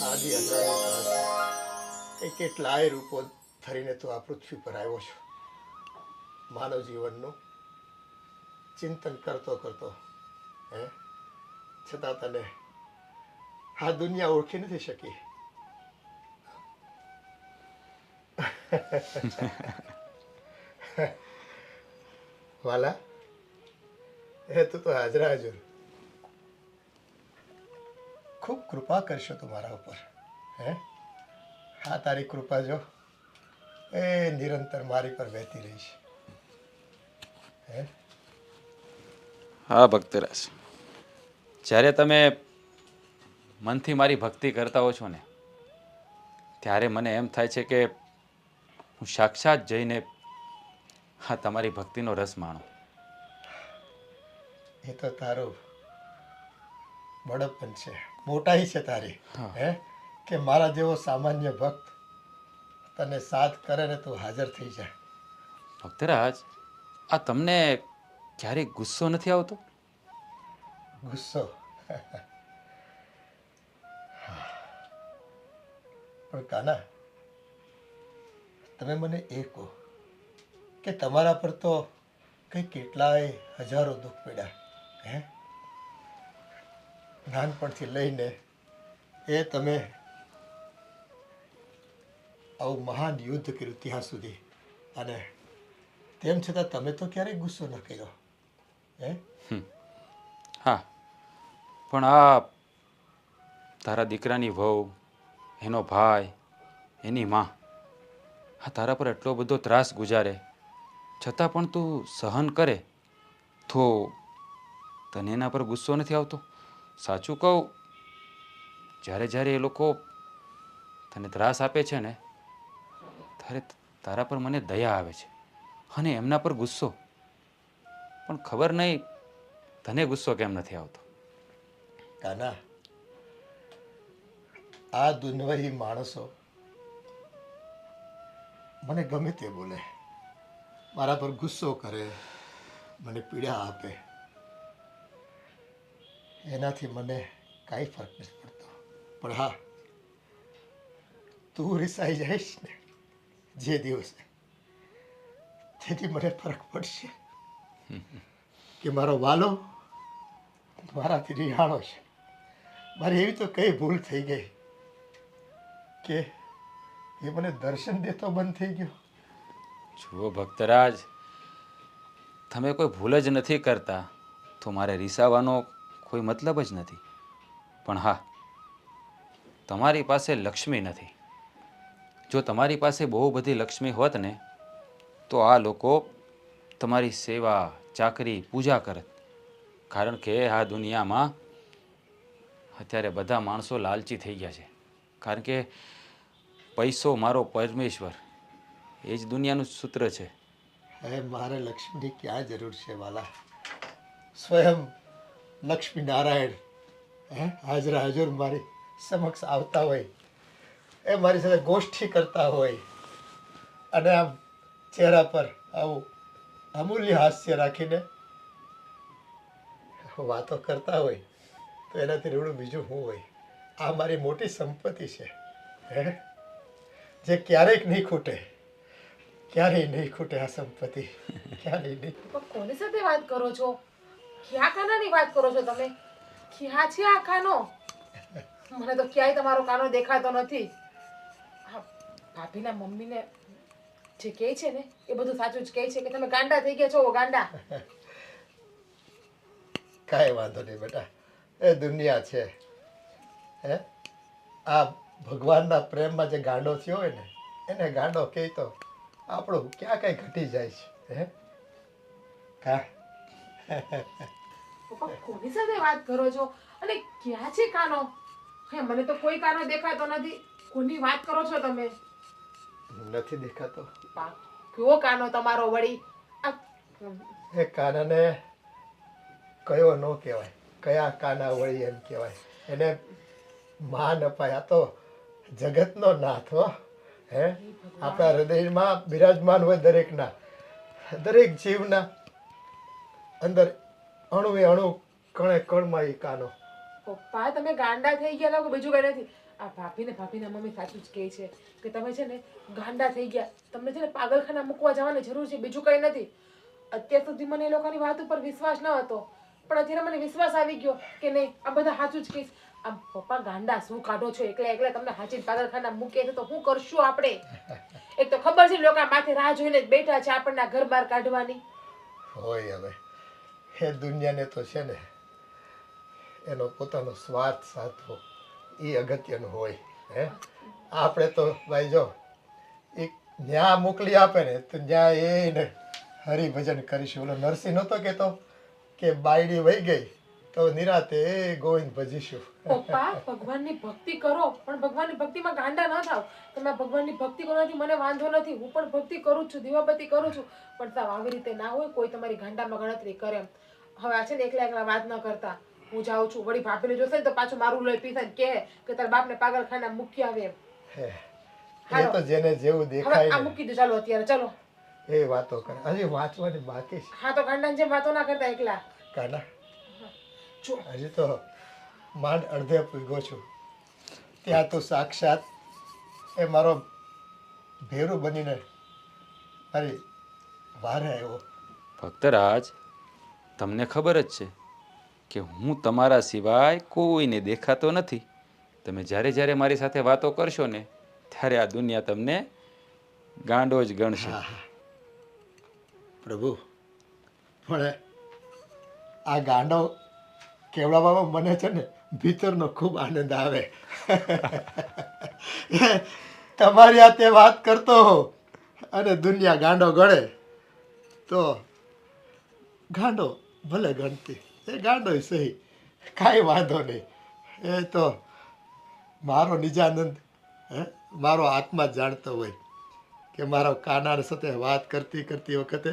આદિ અંતરાળ કેટલાય રૂપો ધરીને તું આ પૃથ્વી પર આવ્યો છો. માનવ જીવનનું ચિંતન કરતો કરતો હે છતાં તને આ દુનિયા ઓળખી નથી શકી. વાલા, એ તું તો હાજરા હાજર. ખૂબ કૃપા કરશો તું મારા ઉપર. હે હા, તારી કૃપા જો એ નિરંતર મારી પર વહેતી રહી છે. હે હા ભક્તરાજ, જ્યારે તમે મનથી મારી ભક્તિ કરતા હો છો ને, ત્યારે મને એમ થાય છે કે હું સાક્ષાત જઈને હા તમારી ભક્તિનો રસ માણું. એ તો તારું બળપણ છે, મોટાઈ છે તારી. હે કે મારા જેવો સામાન્ય ભક્ત તને સાથ કરે ને તું હાજર થઈ જાય. ભક્તરાજ, આ તમને ક્યારેય ગુસ્સો નથી આવતો? ગુસ્સો? પણ કાના, તમે મને એ કહો કે તમારા પર તો કંઈ કેટલાય હજારો દુઃખ પડ્યા. હે નાનપણથી લઈને એ તમે આવું મહાન યુદ્ધ કર્યું ત્યાં સુધી, અને તેમ છતાં તમે તો ક્યારેય ગુસ્સો ન કર્યો. હે હા, પણ આ તારા દીકરાની વહુ, એનો ભાઈ, એની માં, હા તારા પર એટલો બધો ત્રાસ ગુજારે છતાં પણ તું સહન કરે તો તને એના પર ગુસ્સો નથી આવતો? સાચું કહું, જ્યારે જ્યારે એ લોકો તને ત્રાસ આપે છે ને, ત્યારે તારા પર મને દયા આવે છે અને એમના પર ગુસ્સો. પણ ખબર નહીં તને ગુસ્સો કેમ નથી આવતો? કાના, આ દુન્વયી માણસો મને ગમે તે બોલે, મારા પર ગુસ્સો કરે, મને પીડા આપે, એનાથી મને કાંઈ ફરક નથી પડતો. પણ હા, તું રિસાઈ જઈશ ને જે દિવસે, તેથી મને ફરક પડશે કે મારો વાલો મારાથી રિહાણો છે. મારી એવી તો કઈ ભૂલ થઈ ગઈ કે એ મને દર્શન દેતો બંધ થઈ ગયો. જુઓ ભક્તરાજ, તમે કોઈ ભૂલ જ નથી કરતા તો મારે રીસાવાનો કોઈ મતલબ જ નથી. પણ હા, તમારી પાસે લક્ષ્મી નથી. જો તમારી પાસે બહુ બધી લક્ષ્મી હોત ને તો આ લોકો તમારી સેવા, ચાકરી, પૂજા કરત. કારણ કે આ દુનિયામાં અત્યારે બધા માણસો લાલચી થઈ ગયા છે. કારણ કે પૈસો મારો પરમેશ્વર, એ જ દુનિયાનું સૂત્ર છે. હવે મારે લક્ષ્મીની ક્યાં જરૂર છે વાલા? સ્વયં લક્ષ્મી નારાયણ હાજરા હાજર મારી સમક્ષ આવતા હોય, એ મારી સાથે ગોષ્ઠી કરતા હોય, અને આમ ચહેરા પર આવું અમૂલ્ય હાસ્ય રાખીને વાતો કરતા હોય, તો એનાથી રેવડું બીજું શું હોય? આ મારી મોટી સંપત્તિ છે, હે જે ક્યારેક નહીં ખૂટે, ક્યારેય નહીં ખૂટે. આ સંપત્તિ ક્યારેય નહીં. પણ કોની સાથે વાત કરો છો? ક્યાં કાનાની વાત કરો છો તમે? ક્યાં છે આ કાનો? મને તો ક્યાંય તમારો કાનો દેખાતો નથી. હા, ભાભીના મમ્મીને જે કહે છે ને એ બધું સાચું જ કહે છે કે તમે ગાંડા થઈ ગયા છો. ગાંડા. કાંઈ વાંધો નહીં બેટા, એ દુનિયા છે. હે આ ભગવાનના પ્રેમમાં જે ગાંડો થયો હોય ને એને ગાંડો કહે તો આપણું ક્યાં કઈ ઘટી જાય છે. હે કા પપ્પા કોની સાથે વાત કરો છો? અને ક્યાં છે કાનો? હે મને તો કોઈ કાનો દેખાતો નથી. કોની વાત કરો છો તમે? નથી દેખાતો? પપ્પા કયો કાનો તમારો વળી? એ કાનાને કયો ન કહેવાય, કયા કાના વળી એમ કહેવાય. એને માન અપાય. આ તો જગતનો નાથ હો. હે આપણા હૃદયમાં બિરાજમાન હોય દરેકના, દરેક જીવના અંદર અણુએ અણુ, કણે કણમાં એ કાનો. પપ્પા તમે ગાંડા થઈ ગયા લોકો, બીજું કઈ નથી. આ ભાભીના મમ્મી સાચું જ કહે છે કે તમે છે ને ગાંડા થઈ ગયા. તમને છે ને પાગલખાના મૂકવા જવાની જરૂર છે, બીજું કઈ નથી. અત્યાર સુધી મને એ લોકોની વાત ઉપર વિશ્વાસ ન હતો, પણ અત્યારે મને વિશ્વાસ આવી ગયો કે નહીં આ બધા સાચું જ કહીશ. આમ પપ્પા ગાંડા શું કાઢો છો? એકલા તમને હાચી પાગલખાના મૂકે છે તો શું કરશું આપણે? એક તો ખબર છે લોકો માથે રાહ જોઈને જ બેઠા છે આપણને ઘર બહાર કાઢવાની. હોય હવે એ દુનિયાને તો છે ને એનો પોતાનો સ્વાર્થ સાધવો એ અગત્યનું હોય. હે આપણે તો ભાઈ જો એ ન્યા મોકલી આપે ને તો ન્યા એને હરિભજન કરીશું. ઓલો નરસિંહ નહોતો કહેતો કે બાયડી વહી ગઈ તો નિરાતે ગોવિંદ ભજીશું. પપ્પા ભગવાનની ભક્તિ કરો પણ ભગવાનની ભક્તિમાં ગાંડા ન થાવ. તમે ભગવાનની ભક્તિ કરો નથી મને વાંધો નથી, હું પણ ભક્તિ કરું જ છું, દીવાબત્તી કરું છું, પણ સાવ આવી રીતે ના હોય કોઈ તમારી ગાંડામાં ગણતરી કરે એમ. હવે આ છે ને એકલા એકલા વાત ન કરતા, હું જાઉં છું. વળી ભાભીને જોશે ને તો પાછું મારું લોહી પીશે ને કહે કે તારા બાપને પાગલખાના મૂકી આવે એમ. એ તો જેને જેવું હવે દેખાય આ ને મૂકી દો, ચાલો અત્યારે ચાલો. એ વાતો કરે. હજી વાંચવાની બાકી છે. હા તો ગાંડાની જેમ વાતો ના કરતા એકલા. કાના જો હજી તો માંડ અડધે પૂગ્યો છું, ત્યાં તો સાક્ષાત એ મારો ભેરું બનીને મારી વારે આવ્યો. ભક્તરાજ, તમને ખબર જ છે કે હું તમારા સિવાય કોઈને દેખાતો નથી. તમે જ્યારે જ્યારે મારી સાથે વાતો કરશો ને ત્યારે આ દુનિયા તમને ગાંડો જ ગણશે. પ્રભુ, પણ આ ગાંડો કેવડાવવામાં મને છે ને ભીતરનો ખૂબ આનંદ આવે. તમારી આ તે વાત કરતો હો અને દુનિયા ગાંડો ગણે તો ગાંડો ભલે ગણતી, એ ગાંડો સહી, કાંઈ વાંધો નહીં. એ તો મારો નિજાનંદ મારો આત્મા જ જાણતો હોય કે મારો કાના સાથે વાત કરતી કરતી વખતે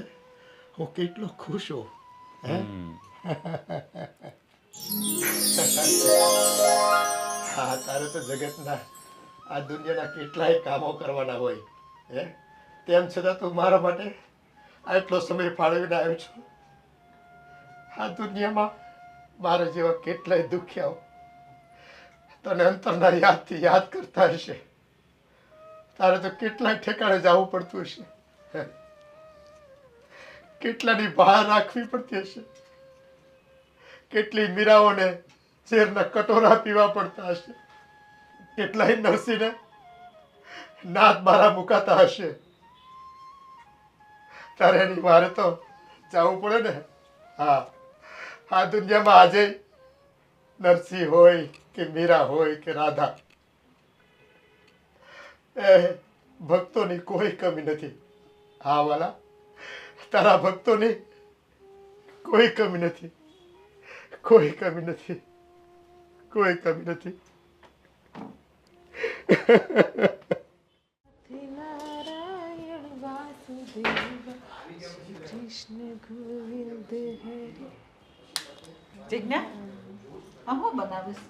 હું કેટલો ખુશ હોઉં. હા, તારે તો જગતના આ દુનિયાના કેટલાય કામો કરવાના હોય હે, તેમ છતાં તું મારા માટે આટલો સમય ફાળવીને આવ્યો છું. આ દુનિયામાં મારા જેવા કેટલાય દુખ્યાઓ તને અંતરના યાદથી યાદ કરતા હશે. તારે તો કેટલાય ઠેકાણે જવું પડતું હશે, કેટલાની બહાર રાખવી પડતી હશે, કેટલી મીરાઓને ઝેરના કટોરા પીવા પડતા હશે, કેટલાય નરસીને નાદ મારા મુકાતા હશે. તારે એની મારે તો જવું પડે ને. હા, આ દુનિયામાં આજે નરસિંહ હોય કે મીરા હોય કે રાધા, એ ભક્તોની કોઈ કમી નથી. હા વાલા, તારા ભક્તોની કોઈ કમી નથી, કોઈ કમી નથી, કોઈ કમી નથી. નારાયણ વાસુદેવ કૃષ્ણ ગોવિંદ હરે. જિજ્ઞા, આ હું બનાવીશ?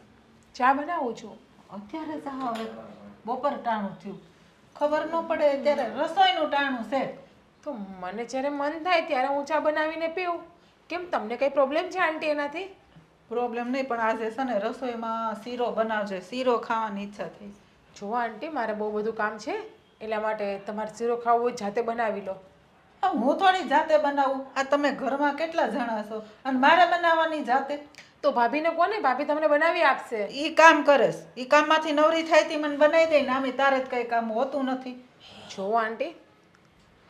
ચા બનાવું છું. અત્યારે સા હવે બપોર ટાણું થયું, ખબર ન પડે ત્યારે રસોઈનું ટાણું છે. તો મને જ્યારે મન થાય ત્યારે હું ચા બનાવીને પીવું. કેમ તમને કઈ પ્રોબ્લેમ છે આંટી એનાથી? પ્રોબ્લેમ નહીં, પણ આજે છે ને રસોઈમાં શીરો બનાવજે, શીરો ખાવાની ઈચ્છા થઈ. જુઓ આંટી, મારે બહુ બધું કામ છે, એટલા માટે તમારે શીરો ખાવો હોય જાતે બનાવી લો. હું થોડી જાતે બનાવું? આ તમે ઘરમાં કેટલા જણા છો અને મારે બનાવવાની જાતે? તો ભાભીને કોને, ભાભી તમને બનાવી આપશે. ઈ કામ કરેશ, ઈ કામમાંથી નવરી થાય તી મને બનાવી દે ને, આમે તારે જ કઈ કામ હોતું નથી. જુઓ આંટી,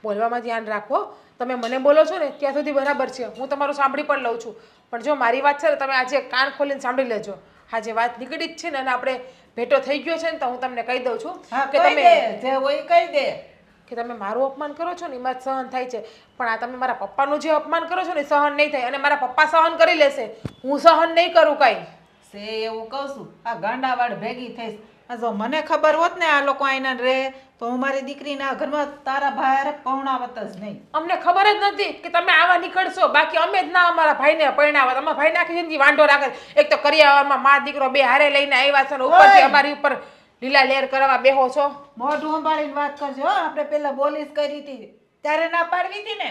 બોલવામાં ધ્યાન રાખો. તમે મને બોલો છો ને ત્યાં સુધી બરાબર છે, હું તમારું સાંભળી પણ લઉં છું, પણ જો મારી વાત છે ને તમે આજે કાન ખોલીને સાંભળી લેજો. હા, જે વાત નીકળી જ છે ને અને આપણે ભેટો થઈ ગયો છે ને, તો હું તમને કહી દઉં છું કે તમે જે હોય કહી દે કે તમે મારું અપમાન કરો છો ને એમાં જ સહન થાય છે, પણ આ તમે મારા પપ્પાનું જે અપમાન કરો છો ને સહન નહીં થાય, અને મારા પપ્પા સહન કરી લેશે, હું સહન નહીં કરું કાંઈ. સે એવું કહું છું, આ ગાંડાવાડ ભેગી થઈશ. આ જો મને ખબર હોત ને આ લોકો આઈના રહે તો હું મારી દીકરીના ઘરમાં તારા ભાઈ પૌણાવત જ નહીં. અમને ખબર જ નથી કે તમે આવા નીકળશો, બાકી અમે જ ના અમારા ભાઈને પરણાવત. અમારા ભાઈને આખી જિંદગી વાંઢો રાખે. એક તો કરિયાવરમાં મા દીકરો બે હારે લઈને આવ્યા છે ને ઉપરથી અમારી ઉપર લીલા લેર કરવા બેહો છો. મોઢું સંભાળીને વાત કરજો. આપણે પેલા બોલીસ કરી હતી ત્યારે ના પાડવી હતી ને.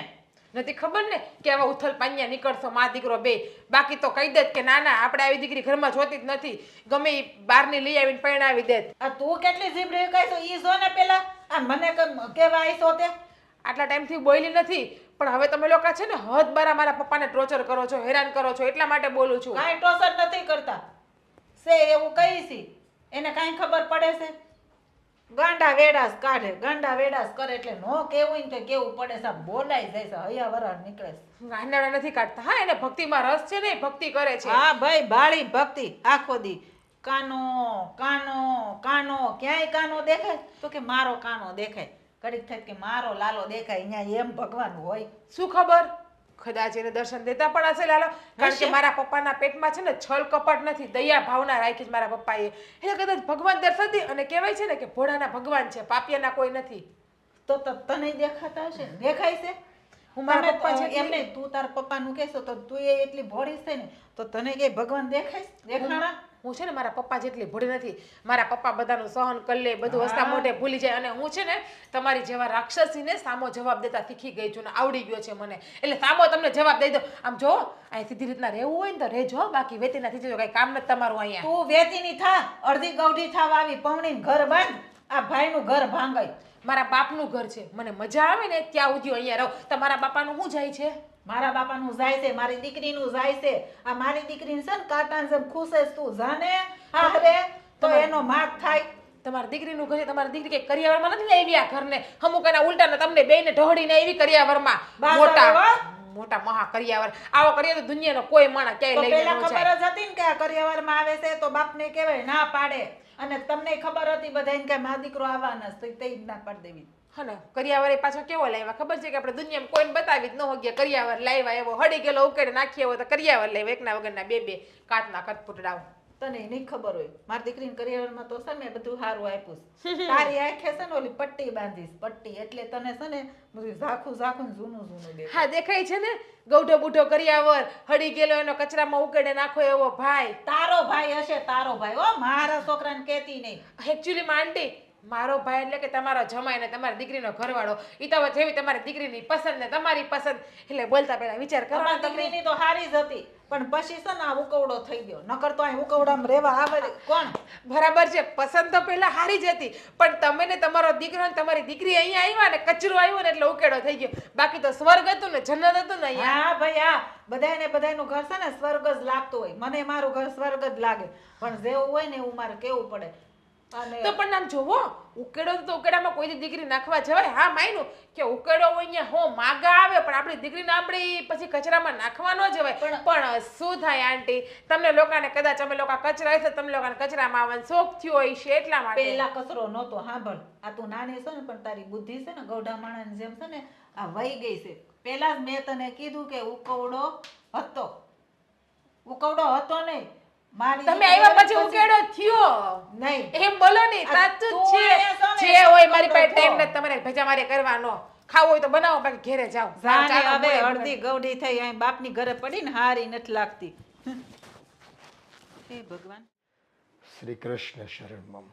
નથી ખબર ને કે આવા ઉથલ પાન્યા નીકળશો મા દીકરો બે, બાકી તો કહી દે કે ના ના આપણે આવી દીકરી ઘરમાં જોતી જ નથી, ગમે એ બહારની લઈ આવીને પરણાવી દે. આ તું કેટલી જીભ રેકાઈ છો ઈ જો ને પેલા. આ મને કેવા આઈસો તે આટલા ટાઈમથી બોલી નથી, પણ હવે તમે લોકો છે ને હદ બારા મારા પપ્પાને ટોર્ચર કરો છો, હેરાન કરો છો, એટલા માટે બોલું છું. કાંઈ ટોર્ચર નથી કરતા. સે એવું કહી છે એને કાંઈ ખબર પડે છે? ગાંડા વેડાસ કાઢે, ગાંડા વેડાસ કરે એટલે નો કેવું ને કેવું પડે છે. બોલાઈ જાય છે, હૈયા વરાળ નીકળે છે. ગાંડાડા નથી કાઢતા. હા, એને ભક્તિમાં રસ છે ને, ભક્તિ કરે છે. હા ભાઈ, બાળી ભક્તિ આખો દી કાનો કાનો કાનો. ક્યાંય કાનો દેખાય તો કે મારો કાનો દેખાય, ઘડીક થાય કે મારો લાલો દેખાય. અહીંયા એમ ભગવાન હોય? શું ખબર કદાચ એને દર્શન દેતા પણ હશે લાલો, કારણ કે મારા પપ્પાના પેટમાં છે ને છલ કપટ નથી, દયા ભાવના રાખી છે મારા પપ્પાએ. એટલે કદાચ ભગવાન દર્શન દે. અને કહેવાય છે ને કે ભોળાના ભગવાન છે, પાપિયાના કોઈ નથી. તો તને દેખાતા હશે ને? દેખાય છે? હું મારા પપ્પા તમે જેટલી- એમને તું તાર પપ્પાનું કહેશો તો તું એ એટલી ભોળી છે ને તો તને કે ભગવાન દેખાય છે? દેખાણા? હું છે ને મારા પપ્પા જેટલી ભોળી નથી. મારા પપ્પા બધાનું સહન કરી લે, બધું હસતા મોઢે ભૂલી જાય. અને હું છે ને તમારી જેવા રાક્ષસીને સામો જવાબ દેતા શીખી ગઈ છું ને આવડી ગયો છે મને. એટલે સામો તમને જવાબ દઈ દો. આમ જો અહીં સીધી રીતના રહેવું હોય ને તો રહેજો, બાકી વેતીના થઈ જજો, કઈ કામ નથી તમારું અહીંયા. તું વેતીની થા, અડધી ગૌઢી થાવા આવી, પવણીને ઘર બાંધ, આ ભાઈનું ઘર ભાંગાય. મારા બાપનું ઘર છે, મને મજા આવે ને ત્યાં સુધી અહીંયા રહું. તમારા બાપાનું શું જાય છે? મારા બાપાનું જાય છે, મારી દીકરીનું જાય છે. આ મારી દીકરીને છે ને કાંટાની જેમ ખુશે છે. તું જાને હારે તો એનો માગ થાય. તમારી દીકરીનું ઘર છે, તમારી દીકરી કઈ કરિયાવરમાં નથી લાવી આ ઘરને. અમુક એના ઉલટાના તમને બેયને ઢહડીને આવી કરિયાવરમાં. બાસ મોટા આવે હો. મોટા મહા કરિયાવર. આવો કરિયા તો દુનિયાનો કોઈ માણસ ક્યાંય તો લઈને પેલા ન ખબર જાય. જ હતી ને કે આ કરિયાવરમાં આવે છે તો બાપને કહેવાય ના પાડે. અને તમને ખબર હતી બધાને કે મારો દીકરો આવવાના છે, તો તે જ ના પાડી દેવી. હા ને, કરિયાવર એ પાછો કેવો લાવ્યા ખબર છે કે આપણે દુનિયામાં કોઈને બતાવી જ ન હોઈએ. કરિયાવર લાવ્યા એવો હડી ગયેલો ઉકેડે નાખીએ હોય તો કરિયાવર લાવ્યા, એકના વગરના બે કાચના કટપુતડાઓ. તને નહીં ખબર હોય, મારી દીકરીને કરિયાવરમાં તો છે ને બધું સારું આપ્યું છે. તારી આંખે છે ને ઓલી પટ્ટી બાંધીશ, પટ્ટી, એટલે તને છે ને બધું ઝાખું જૂનું દેખાય. હા દેખાય છે ને, ગૌઢો બુઢો કરિયાવર હડી ગયેલો એનો કચરામાં ઉકેડે નાખો એવો ભાઈ. તારો ભાઈ હશે, તારો ભાઈ. ઓ મારા છોકરાને કહેતી નહીં. એકચ્યુઅલીમાં આંટી મારો ભાઈ એટલે કે તમારો જમાઈ ને તમારી દીકરીનો ઘરવાળો. ઈ તો જેવી તમારી દીકરીની પસંદ ને તમારી પસંદ. એટલે બોલતા પહેલા વિચાર કરો. તમારી દીકરીની તો હારી જ હતી, પણ પછી છે ને આ ઉકવડો થઈ ગયો. નકર તો અહીં ઉકવડામાં રહેવા આવે કોણ? બરાબર છે, પસંદ તો પહેલા હારી જ હતી, પણ તમે ને તમારો દીકરો ને તમારી દીકરી અહીંયા આવ્યા ને કચરો આવ્યો ને એટલે ઉકેડો થઈ ગયો. બાકી તો સ્વર્ગ હતું ને જન્નત હતું ને અહીંયા. હા ભાઈ, હા, બધાયનું ઘર છે ને સ્વર્ગ જ લાગતું હોય. મને મારું ઘર સ્વર્ગ જ લાગે, પણ જેવું હોય ને એવું મારે કેવું પડે. અને તો પણ આમ જોવો, ઉકેડો તો ઉકેડામાં કોઈ દીકરી નાખવા જવાય? હા માયનું કે ઉકેડો હોય અહીંયા હો માગા આવે, પણ આપણી દીકરીને આપણી પછી કચરામાં નાખવા ન જવાય. પણ શું થાય આંટી, તમને લોકોને કદાચ અમે લોકો કચરા હશે, તમે લોકોને કચરામાં આવવાનો શોખ થયો હોય છે એટલા માટે. પેલા કચરો નહોતો. સાંભળ, આ તું નાની છે ને પણ તારી બુદ્ધિ છે ને ગૌઢા માણસની જેમ છે ને આ વહી ગઈ છે. પેલા જ મેં તને કીધું કે ઉકવડો હતો નહીં. મારી તમે આવ્યા પછી ઉકેડો થયો નહીં. એમ બોલો ને, સાચું જ છે. જે હોય મારી પાસે ટાઈમ નથી તમારે ભેજા મારે કરવાનો. ખાવું હોય તો બનાવો, બાકી ઘરે જાઓ. જાને હવે અડધી ગૌડી થઈ અહીં બાપની ઘરે પડી ને હારી નથી લાગતી. હે ભગવાન. શ્રી કૃષ્ણ શરણમમ,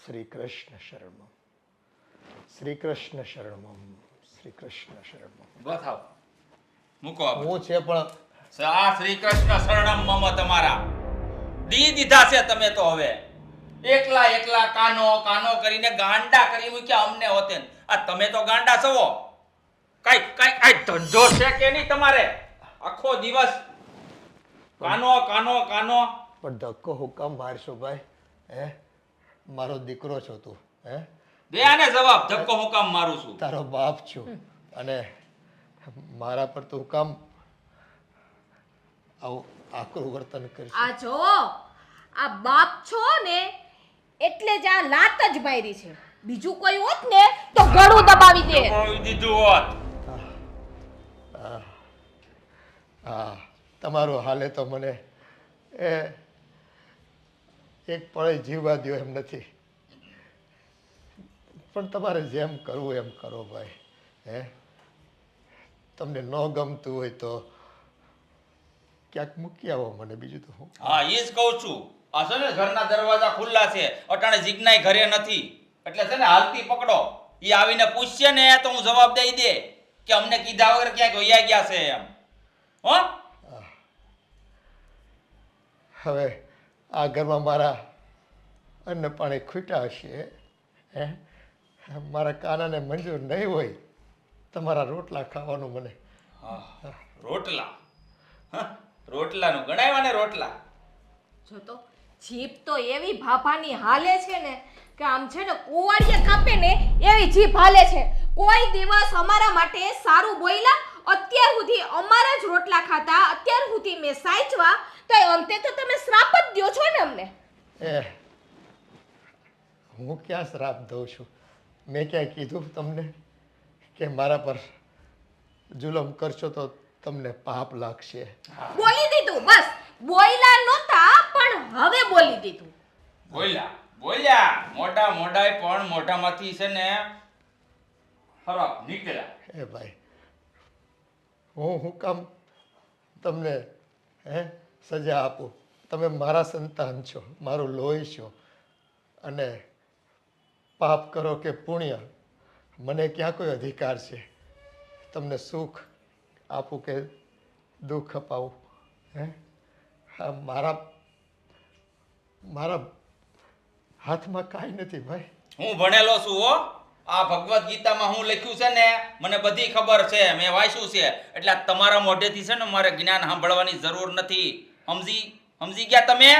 શ્રી કૃષ્ણ શરણમમ, શ્રી કૃષ્ણ શરણમમ, શ્રી કૃષ્ણ શરણમમ. બતાવ મૂકો આ બધું. હું છે પણ આ શ્રી કૃષ્ણ શરણમ મમ તમારા દી દીધા છે તમે તો હવે એકલા કાનો કરીને ગાંડા કરી મૂક્યા અમને હોતે. આ તમે તો ગાંડા છો. કઈ ધંધો છે કે નહીં તમારે? આખો દિવસ કાનો પણ ધક્કો હુકમ મારશો ભાઈ? હે, મારો દીકરો છો તું. હે, દે આને જવાબ. ધક્કો હું કામ મારું છું? તારો બાપ છું, અને મારા પર તું કામ આવું આકરું વર્તન કરશે? આ જો આ બાપ છો ને એટલે જ આ લાત જ મારી છે. બીજું કોઈ હોત ને તો ગળું દબાવી દે. દબાવી દીધું હોત. હા, તમારું હાલે તો મને એક પળે જીવવા દો એમ નથી, પણ તમારે જેમ કરવું એમ કરો ભાઈ. હે, તમને ન ગમતું હોય તો ક્યાંક મૂકી આવો મને, બીજું તો હું. હા, એ જ કહું છું. આ છે ને ઘરના દરવાજા ખુલ્લા છે, અટાણે જીજ્ઞાય ઘરે નથી, એટલે છે ને હાલતી પકડો. એ આવીને પૂછશે ને તો હું જવાબ દઈ દે કે અમને કીધા વગર ક્યાંક વયા ગયા છે એમ. હો, હવે આ ઘરમાં મારા અન્ન પાણી ખૂટ્યા હશે. હે, મારા કાનાને મંજૂર નહીં હોય તમારા રોટલા ખાવાનું મને. હા, રોટલા. રોટલાનું ગણાવ્યા ને રોટલા. જો તો જીભ તો એવી ભાભાની હાલે છે ને કે આમ છે ને કુવાડિયા કાપે ને એવી જીભ હાલે છે. કોઈ દિવસ અમારા માટે સારું બોલ્યા? અત્યાર સુધી અમારા જ રોટલા ખાતા, અત્યાર સુધી મેં સાચવા, તો અંતે તો તમે શ્રાપ જ દ્યો છો ને અમને. હું ક્યાં શ્રાપ દઉં છું? મેં ક્યાંય કીધું તમને કે મારા પર જુલમ કરશો તો તમને પાપ લાગશે. બોલી દીધું બસ. બોયલા નહોતા પણ હવે બોલી દીધું. બોલ્યા મોટા મોઢાય પણ મોઢામાંથી છે ને ખરાબ નીકળ્યા. એ ભાઈ, હું કામ તમને સજા આપું? તમે મારા સંતાન છો, મારું લોહી છો, અને પાપ કરો કે પુણ્ય મને ક્યાં કોઈ અધિકાર છે તમને સુખ આપું કે દુઃખ અપાવું? હા, મારા હાથમાં કાંઈ નથી ભાઈ. હું ભણેલો છું હો. આ ભગવદ્ ગીતામાં હું લખ્યું છે ને મને બધી ખબર છે, મેં વાંચ્યું છે. એટલે તમારા મોઢેથી છે ને મારે જ્ઞાન સાંભળવાની જરૂર નથી. સમજી ગયા તમે?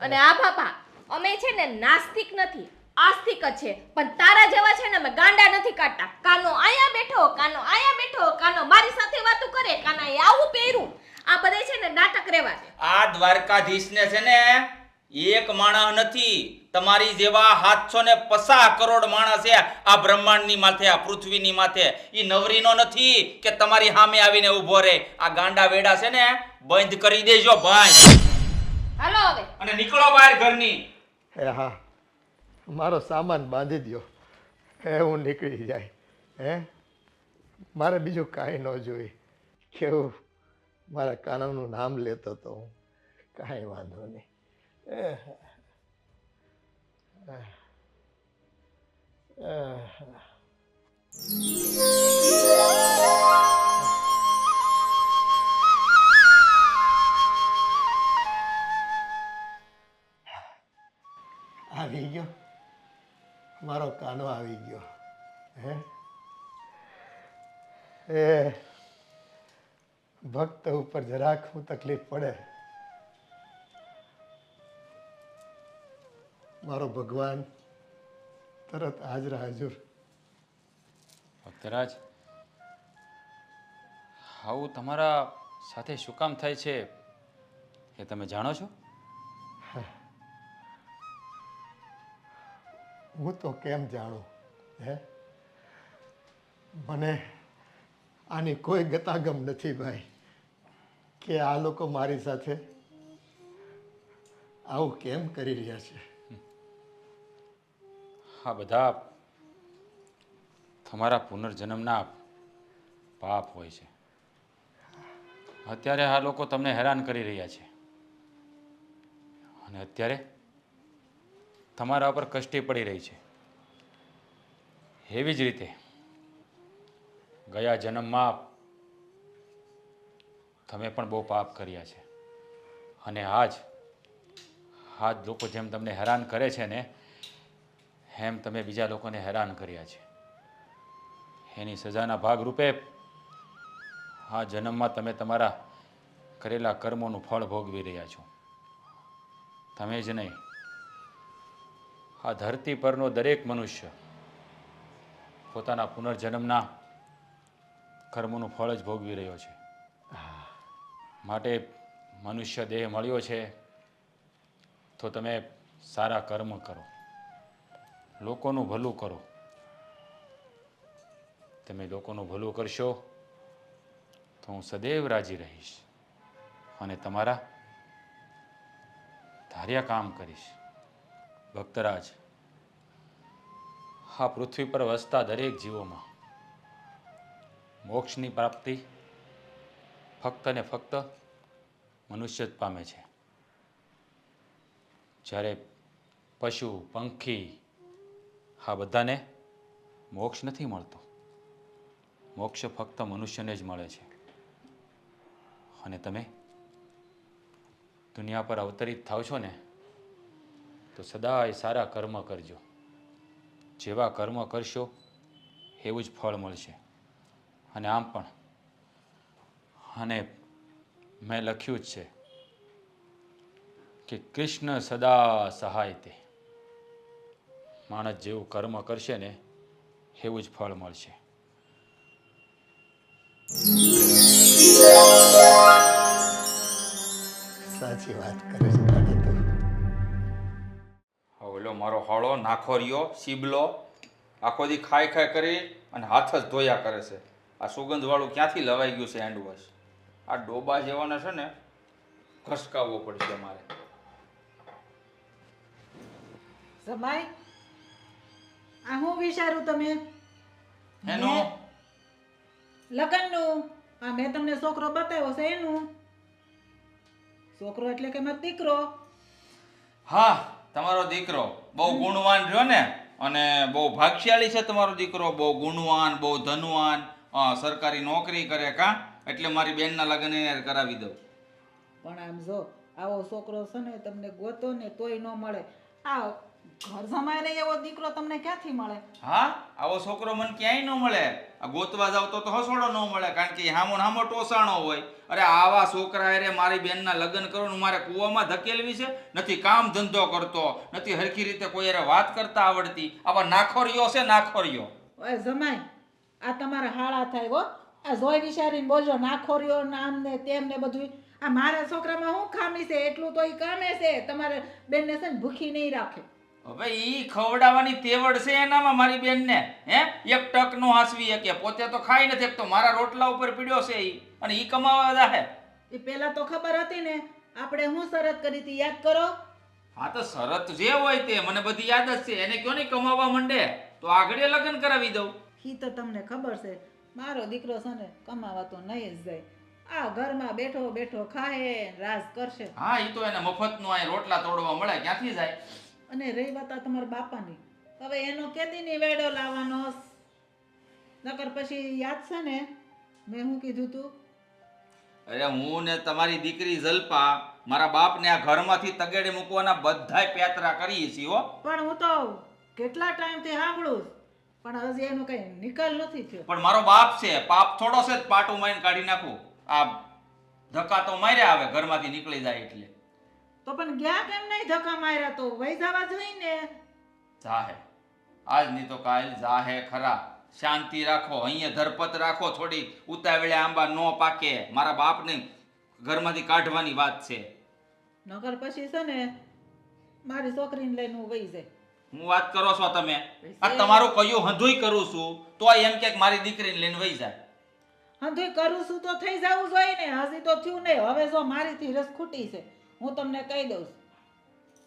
અને આ બાપા, અમે છે ને નાસ્તિક નથી, આસ્તિક જ છે. પણ તારા જેવા છે ને અમે ગાંડા નથી કાઢતા. કાનો આયા બેઠો, કાનો આયા બેઠો, કાનો મારી સાથે વાતો કરે, કાનાએ આવું પહેર્યું. આ બધે છે ને નાટક રહેવા દે. આ દ્વારકાધીશને છે ને એક માણસ નથી, તમારી જેવા 750 કરોડ માણસ છે આ બ્રહ્માંડની માથે, આ પૃથ્વીની માથે. ઈ નવરીનો નથી કે તમારી સામે આવીને ઊભો રહે. આ ગાંડા વેડા છે ને બંધ કરી દેજો ભાઈ. હાલો હવે. અને નીકળો બહાર ઘરની. હા, મારો સામાન બાંધી દ્યો. હું નીકળી જાય. મારે બીજું કાંઈ ન જોઈ. કેવું મારા કાનાનું નામ લેતો તો હું. કાંઈ વાંધો નહીં. આવી ગયો મારો કાનો, આવી ગયો. એ ભક્ત ઉપર જરાક હું તકલીફ પડે, મારો ભગવાન તરત હાજર હાજર. ભક્તરાજ, આવું તમારા સાથે શું કામ થાય છે એ તમે જાણો છો? હું તો કેમ જાણું? મને આની કોઈ ગતાગમ નથી ભાઈ, કે આ લોકો મારી સાથે આવું કેમ કરી રહ્યા છે. આ બધા તમારા પુનર્જન્મના પાપ હોય છે. અત્યારે આ લોકો તમને હેરાન કરી રહ્યા છે, અને અત્યારે તમારા ઉપર કષ્ટી પડી રહી છે. એવી જ રીતે ગયા જન્મમાં તમે પણ બહુ પાપ કર્યા છે, અને આજ લોકો જેમ તમને હેરાન કરે છે ને એમ તમે બીજા લોકોને હેરાન કર્યા છે. એની સજાના ભાગરૂપે આ જન્મમાં તમે તમારા કરેલા કર્મોનું ફળ ભોગવી રહ્યા છો. તમે જ નહીં, આ ધરતી પરનો દરેક મનુષ્ય પોતાના પુનર્જન્મના કર્મોનું ફળ જ ભોગવી રહ્યો છે. માટે મનુષ્ય દેહ મળ્યો છે તો તમે સારા કર્મ કરો, લોકોનું ભલું કરો. તમે લોકોનું ભલું કરશો તો હું સદૈવ રાજી રહીશ અને તમારા ધાર્યા કામ કરીશ. ભક્તરાજ, આ પૃથ્વી પર વસતા દરેક જીવોમાં મોક્ષની પ્રાપ્તિ ફક્ત ને ફક્ત મનુષ્ય જ પામે છે. જ્યારે પશુ, પંખી આ બધાને મોક્ષ નથી મળતો. મોક્ષ ફક્ત મનુષ્યને જ મળે છે. અને તમે દુનિયા પર અવતરિત થાવ છો ને તો સદાય સારા કર્મ કરજો. જેવા કર્મ કરશો એવું જ ફળ મળશે. અને આમ પણ અને મેં લખ્યું જ છે કે કૃષ્ણ સદા સહાય તે. માણસ જેવું કર્મ કરશે ને એવું જ ફળ મળશે. સાચી વાત કરે છે દાદી તું. ઓલો મારો હળો નાખોરિયો સીબલો આખો દી ખાઈ કરી અને હાથ જ ધોયા કરે છે. આ સુગંધવાળું ક્યાંથી લવાઈ ગયું છે હેન્ડ વોશ? આ ડોબા જેવાને છે ને ઘસકાવવો પડશે મારે. જમાઈ આ હું વિચારું તમે એનું લગ્નનું આ મેં તમને છોકરો બતાવ્યો છે એનું છોકરો એટલે કે મારો દીકરો હા, તમારો દીકરો બહુ ગુણવાન રહ્યો ને, અને બહુ ભાગ્યશાળી છે તમારો દીકરો, બહુ ગુણવાન, બહુ ધનવાન, સરકારી નોકરી કરે કા, એટલે મારી બેનના લગ્ન એને કરાવી દઉં. પણ આમ જો આવો છોકરો છે ને તમને ગોતો ને તોય ન મળે. આ ઘર જમાઈને એવો દીકરો તમને ક્યાંથી મળે? હા, આવો છોકરો મને ક્યાંય ન મળે. આ ગોતવા જાવ તો હસોડો ન મળે, કારણ કે હામો ને હામો ટોસાણો હોય. અરે આવા છોકરા અરે મારી બેનના લગ્ન કરવાનું મારે કૂવામાં ધકેલવી છે? નથી કામ ધંધો કરતો, નથી હરખી રીતે કોઈ અરે વાત કરતા આવડતી. આવા નાખોરિયો છે, નાખોરિયો. ઓય જમાઈ આ તમારા હાળા થાય હો. આ જોઈ વિચારીને બોલજો નાખોરિયો નામ ને તેમ ને બધું. આ મારા છોકરામાં શું ખામી છે? એટલું તો ઈ કામે છે. તમારે બેનને છે ને ભૂખી નહીં રાખે. હવે ઈ ખવડાવવાની તેવડ છે એનામાં મારી બેનને. હે, એક ટક નો હાસવી શકે, પોતે તો ખાઈ નથી શકતો. મારા રોટલા ઉપર પીડ્યો છે ઈ, અને ઈ કમાવા જાહે. એ પેલા તો ખબર હતી ને આપણે શું શરત કરી હતી યાદ કરો? હા, તો શરત જે હોય તે મને બધી યાદ જ છે. એને ક્યો નહીં કમાવા માંડે તો આગળ લગ્ન કરાવી દઉં. ઈ તો તમને ખબર છે મારો દીકરો છે ને કમાવા તો નહીં જ જાય. આ ઘરમાં બેઠો બેઠો ખાય રાજ કરશે. હા, ઈ તો એને મફતનો આ રોટલા તોડવા મળે, ક્યાંથી જાય? અને રહી વાત આ તમારા બાપાની, હવે એનો કેદીની વેડો લાવવાનો? નકર પછી યાદ છે ને મેં શું કીધું તું? અરે હું ને તમારી દીકરી જલ્પા મારા બાપને આ ઘરમાંથી તગેડે મૂકવાના બધાય પેતરા કરીએ છીએ હો. પણ હું તો કેટલા ટાઈમથી સાંભળું પણ હજી એનો કઈ નિકાલ નથી થયો. પણ મારો બાપ છે, પાપ થોડો છે પાટું મારીને કાઢી નાખું. આ ધક્કા તો માર્યા આવે ઘરમાંથી નીકળી જાય એટલે. તો પણ ગયા કેમ નહીં? ધક્કા માર્યા તો વહી જવા જોઈએ ને. જાહે આજ નહીં તો કાલ જાહે ખરા. શાંતિ રાખો, અહીંયા ધરપત રાખો. થોડી ઉતાવળે આંબા નો પાકે. મારા બાપને ઘરમાંથી કાઢવાની વાત છે. નકર પછી છે ને મારી છોકરીને લઈને હું વહી જાય. હું વાત કરો છો તમે? આ તમારું કયું હંધુય કરું છું તો એમ કે મારી દીકરીને લઈને વહી જાય. હંધુય કરું છું તો થઈ જવું જોઈએ ને. હજી તો થયું નહીં. હવે જો મારી ધીરજ ખૂટી છે હું તમને કહી દઉં છું.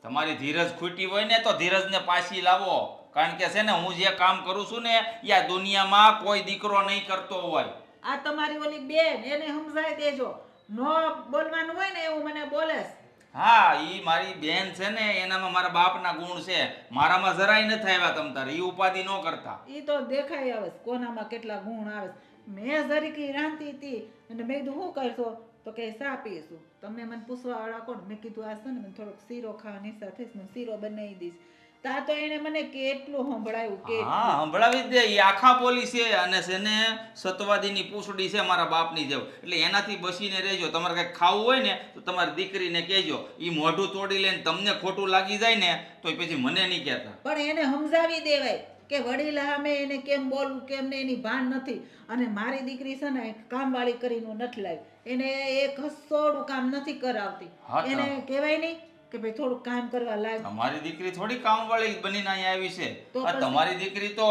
તમારી ધીરજ ખૂટી હોય ને તો ધીરજને પાછી લાવો. કારણ કે છે ને હું જે કામ કરું છું ને એ આ દુનિયામાં કોઈ દીકરો નહીં કરતો હોય. આ તમારી ઓલી બેન એને સમજાય દેજો. નો બોલવાનું હોય ને એવું મને બોલેસ. હા, ઈ મારી બેન છે ને એનામાં મારા બાપના ગુણ છે, મારામાં જરાય નથી આવ્યા. તમ તારે ઈ ઉપાધિ ન કરતા. ઈ તો દેખાય આવે છે કોનામાં કેટલા ગુણ આવે છે. મેં જરીકી રાંધી હતી અને મેં કીધું શું કરશો તો કે ચા પીશું. તમે મને પૂછવા વાળા કોણ? મેં કીધું આ છે ને મને થોડોક શીરો ખાવાની ઈચ્છા થઈશ, હું શીરો બનાવી દઈશ. તા તો એને મને કેટલું સંભળાયું કે હા, સંભળાવી જ દે. ઈ આખા પોલી છે અને છે ને સતવાદીની પૂંછડી છે મારા બાપની જેવ. એટલે એનાથી બસીને રહેજો. તમારે કંઈક ખાવું હોય ને તો તમારી દીકરીને કહેજો. ઈ મોઢું તોડી લઈને તમને ખોટું લાગી જાય ને તો પછી મને નહીં કહેતા. પણ એને સમજાવી દેવાય કે વડીલા સામે એને કેમ બોલવું કેમ ને એની ભાન નથી. અને મારી દીકરી છે ને કામવાળી કરીને નથી લાવી. એને એક હસોડું કામ નથી કરાવતી. એને કહેવાય નહીં કે ભાઈ થોડું કામ કરવા લાગ. તમારી દીકરી થોડી કામવાળી બનીને અહીંયા આવી છે. આ તમારી દીકરી તો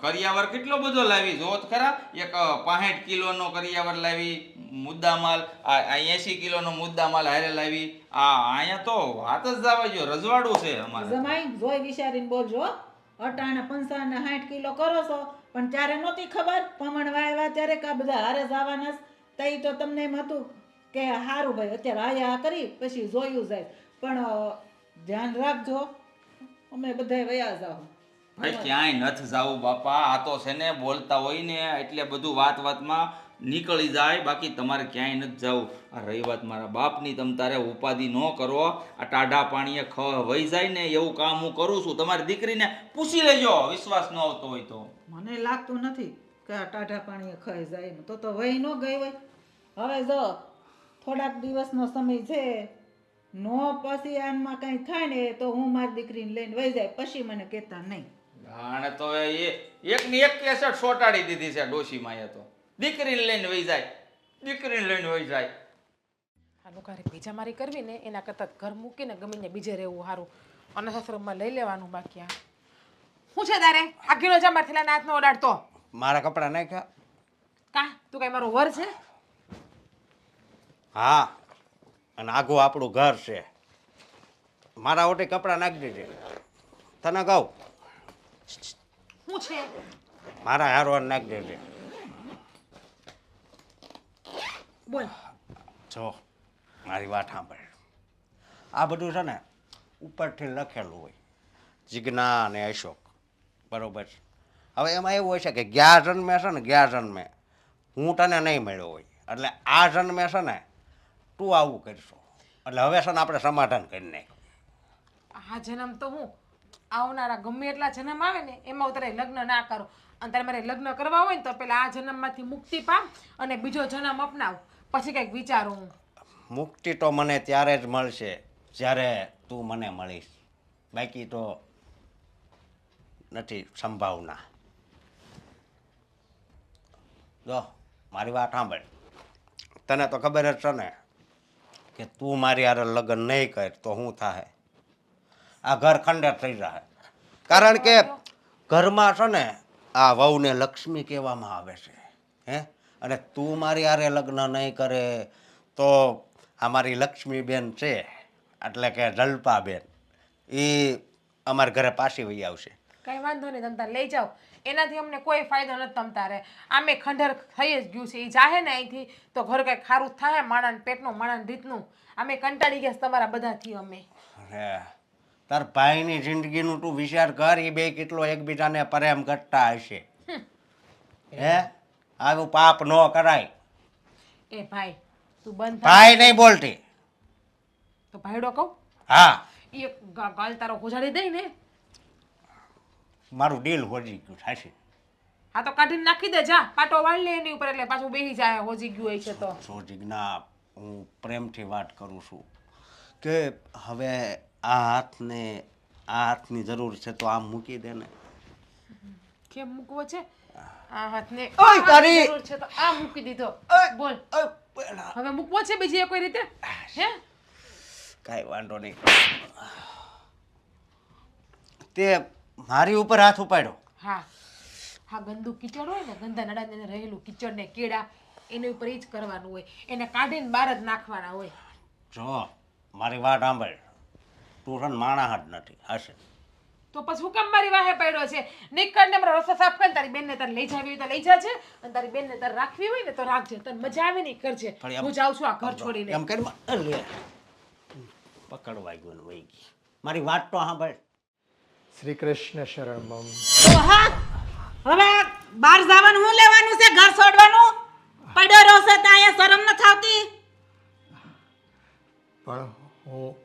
કરિયાવર કેટલો બધો લાવી જોત ખરા. એક 65 કિલોનો કરિયાવર લાવી મુદ્દામાલ, આ 80 કિલોનો મુદ્દામાલ હારે લાવી. આ અહીંયા તો વાત જ જવા જો રજવાડું છે અમારે. જમાઈ જોઈ વિચારીને બોલજો. અટાણે 55 ને 60 કિલો કરો છો પણ ત્યારે નહોતી ખબર પમણ વાવ્યા ત્યારે કા બધા હારે જવાના તઈ તો તમને એમ હતું કે હારું ભાઈ અત્યારે આયા કરી પછી જોયું જાય. પણ ધ્યાન રાખજો અમે બધાય વયા જાવ. ભાઈ ક્યાંય નથી જાવું બાપા. આ તો છે ને બોલતા હોય ને એટલે બધું વાત વાતમાં નીકળી જાય. બાકી તમારે ક્યાંય નથી જવું. આ રહી વાત મારા બાપની, તમ તારે ઉપાધિ ન કરો. આ ટાઢા પાણીએ વહી જાય ને એવું કામ હું કરું છું. તમારી દીકરીને પૂછી લેજો, વિશ્વાસ ન આવતો હોય તો. મને લાગતું નથી કે આ ટાઢા પાણીએ ખાઈ જાય એમ. તો વહી ન ગઈ હોય. હવે જો થોડાક દિવસનો સમય છે, નો પછી આનમાં કંઈ થાય ને તો હું મારી દીકરીને લઈને વહી જાય. પછી મને કહેતા નહીં. આને તો એ એકની એક કેસેટ સોટાડી દીધી છે ડોશીમાં. એ તો દીકરીને લઈને વહી જાય, દીકરીને લઈને વહી જાય. આ લોકોને ભેજામારી કરવી ને એના કરતાં ઘર મૂકીને ગમીને બીજે રહેવું સારું. અનાથાશ્રમમાં લઈ લેવાનું. બાકી આ શું છે તારે? આ કિલો જમાર થેલા નાથ નો ઓડાડતો. મારા કપડા નાખ્યા. કા તું કઈ મારો વર છે? હા અને આગું આપણું ઘર છે. મારા ઓટે કપડાં નાખી દેજે. તને કહું શું છે? મારા હારવાર નાખી દેજે. બોલ. જો મારી વાત સાંભળ. આ બધું છે ને ઉપરથી લખેલું હોય, જીજ્ઞા અને અશોક, બરોબર છે. હવે એમાં એવું હોય છે કે 11 જન્મે છે ને 11 જન્મે હું તને નહીં મળ્યો હોય, એટલે આ જન્મે છે ને તું આવું કરશો, એટલે હવે છે ને આપણે સમાધાન કરી નાખ. આ જન્મ તો હું આવનારા ગમે એટલા જન્મ આવે ને એમાં તારે લગ્ન ના કરો, અને તારે મારે લગ્ન કરવા હોય ને તો પેલા આ જન્મમાંથી મુક્તિ પામ અને બીજો જન્મ અપનાવ, પછી કંઈક વિચારું હું. મુક્તિ તો મને ત્યારે જ મળશે જ્યારે તું મને મળીશ, બાકી તો નથી સંભાવના. જો મારી વાત સાંભળ. તને તો ખબર જ છે ને કે તું મારી હારે લગ્ન નહીં કર તો શું થાય? આ ઘર ખંડેર થઈ જાય. કારણ કે ઘરમાં છે ને આ વહુને લક્ષ્મી કહેવામાં આવે છે, હે? અને તું મારી હારે લગ્ન નહીં કરે તો અમારી લક્ષ્મીબેન છે, એટલે કે જલ્પાબેન, એ અમારા ઘરે પાછી વહી આવશે. કઈ વાંધો નહીં, તમ તારે લઈ જાઓ, એનાથી અમને કોઈ ફાયદો નથી. તમ તારે આમે ખંડર થઈ જ ગયું છે, એ જાહે ને અહીંથી તો ઘર કંઈક ખારું થાય, માણાને પેટનું માણાને રીતનું. અમે કંટાળી ગયા તમારા બધાથી. અમે અરે તાર ભાઈની જિંદગીનું તું વિચાર કર, એ બે કેટલો એકબીજાને પ્રેમ કરતા હશે, હે? આવું પાપ ન કરાય. એ ભાઈ તું બંધ ભાઈ નહીં બોલતી. તો ભાઈડો કહું? હા, એ ગાલ તારો હોજાડી દઈ ને. મારું દિલ હોજી ગયું થાશે. હા તો કાઢીને નાખી દે, જા પાટો વાળી લે એની ઉપર, એટલે પાછું બેસી જાય હોજી ગયું હોય છે તો. સો જીજ્ઞા, હું પ્રેમથી વાત કરું છું કે હવે આ હાથની જરૂર છે તો આમ મૂકી દે ને. કેમ મૂકવો છે? આ હાથને ઓય તારી! જરૂર છે તો આ મૂકી દીધો. બોલ, હવે મૂકવો છે બીજી કોઈ રીતે? હે? કાંઈ વાંધો નહીં. તે મારી ઉપર હાથ ઉપાડ્યો. હા હા, ગંદુ કીચડ હોય ને, ગંદા નડાને રહેલું કીચડ ને કેળા, એની ઉપર એ જ કરવાનું હોય, એને કાઢીને બહાર જ નાખવાના હોય. જો મારી વાત સાંભળ, તું છે ને માણસ જ નથી હશે તો પછી હું કેમ મારી વાહે પડ્યો છે? નીકળ ને મારો રસ્તો સાફ કરીને તારી બેનને તારે લઈ જાવી હોય તો લઈ જાજે, અને તારી બેનને તારે રાખવી હોય ને તો રાખજે. તને મજા આવે ને ઈ કરજે. પણ એમ- હું જાઉં છું આ ઘર છોડીને. એમ કરી પકડવા ગયો ને વહી ગઈ. મારી વાત તો સાંભળ. શ્રી કૃષ્ણ શરણમ. હા, હવે બહાર જવાનું હું લેવાનું છે? ઘર છોડવાનું પડ્યો રહ્યો છે ત્યાં અહીંયા શરમ ન થાવતી? પણ હું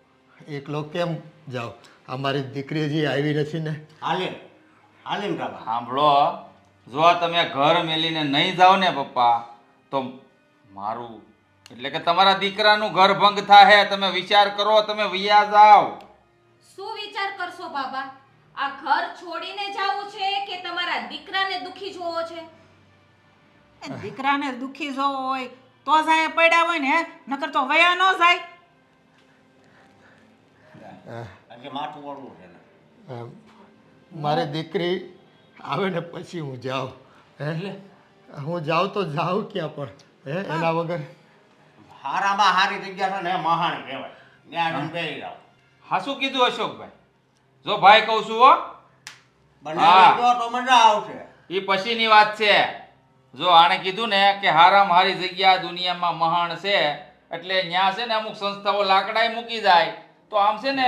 એકલો કેમ જાઉં? અમારી દીકરી હજી આવી નથી ને. હાલીન રાબા. સાંભળો, જો તમે ઘર મેલીને નહીં જાઓ ને પપ્પા, તો મારું એટલે કે તમારા દીકરાનું ઘર ભંગ થાય. તમે વિચાર કરો, તમે વૈયા જાઓ. શું વિચાર કરશો બાબા? આ ઘર છોડીને જાવું છે કે તમારા દીકરાને દુખી જોવો છે? એ દીકરાને દુખી જોવો હોય તો જ અહીંયા પડ્યા હોય ને, નકર તો વયા ન જાય. હજી માથું વળવું છે ને. મારી દીકરી આવે ને પછી હું જાઉં. હે, હું જાઉં તો જાઉં ક્યાં પણ? હે, એના વગર હારામાં હારી જગ્યા છે ને મહાન કહેવાય. ત્યાં બેસી જાઓ. હાસું કીધું અશોકભાઈ? જો ભાઈ કહું છું હો, બંને હા. જો તો મજા આવશે. એ પછીની વાત છે. જો આણે કીધું ને કે હારામાં હારી જગ્યા દુનિયામાં મહાન છે, એટલે ન્યા છે ને અમુક સંસ્થાઓ લાકડાય મૂકી જાય, તો આમ છે ને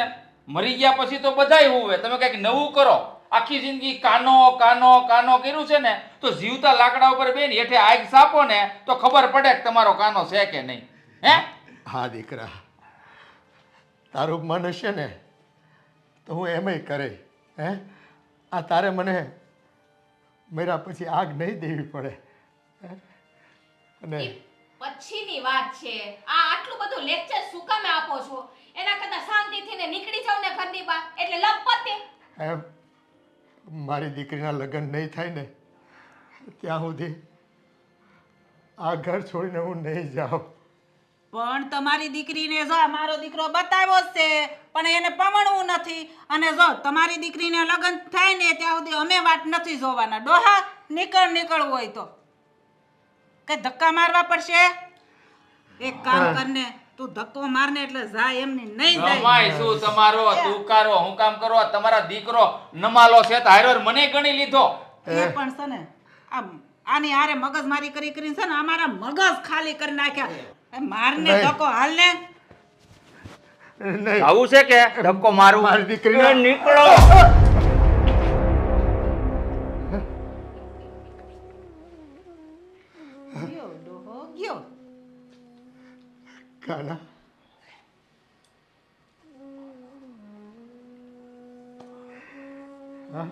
મરી ગયા પછી તો બધાય હોવે. તમે કંઈક નવું કરો. આખી જિંદગી કાનો કાનો કાનો કર્યું છે ને, તો જીવતા લાકડા ઉપર બેન હેઠે આગ સાપો ને તો ખબર પડે કે તમારો કાનો છે કે નહીં. હે? હા દીકરા, તારું મન હશે ને તો હું એમય કરે. હે, આ તારે મને મેરા પછી આગ નહીં દેવી પડે. હે? અને ઈ પછીની વાત છે. આ આટલું બધું લેક્ચર શું કામે આપો છો? એના કરતા શાંતિથી ને નીકળી જાવ ને ઘરની બહાર, એટલે લપ પતે. એમ મારી દીકરીના લગ્ન નહીં થાય ને ત્યાં સુધી આ ઘર છોડીને હું નહીં જાઉં. પણ તમારી દીકરીને જો મારો દીકરો બતાવ્યો જ છે, પણ એને પમણવું નથી. અને જો તમારી દીકરીને લગ્ન થાય ને ત્યાં સુધી અમે વાટ નથી જોવાના. ડોહા નીકળવું હોય તો કે ધક્કા મારવા પડશે. એક કામ કરને, તું ધક્કો મારને એટલે જાય એમની નહીં જાય. રમાય શું તમારો તુકારો હું કામ કરો તમારા દીકરો નમાલો છે તો હારો મને ગણી લીધો. એ પણ છે ને આની હારે મગજમારી કરી કરીને છે ને અમારા મગજ ખાલી કરી નાખ્યા. એ મારને નહીં. ધક્કો હાલને. નહીં આવું છે કે ધક્કો મારું મારી દીકરીને નીકળો. ગયો ડોહો ગયો. કાના હા?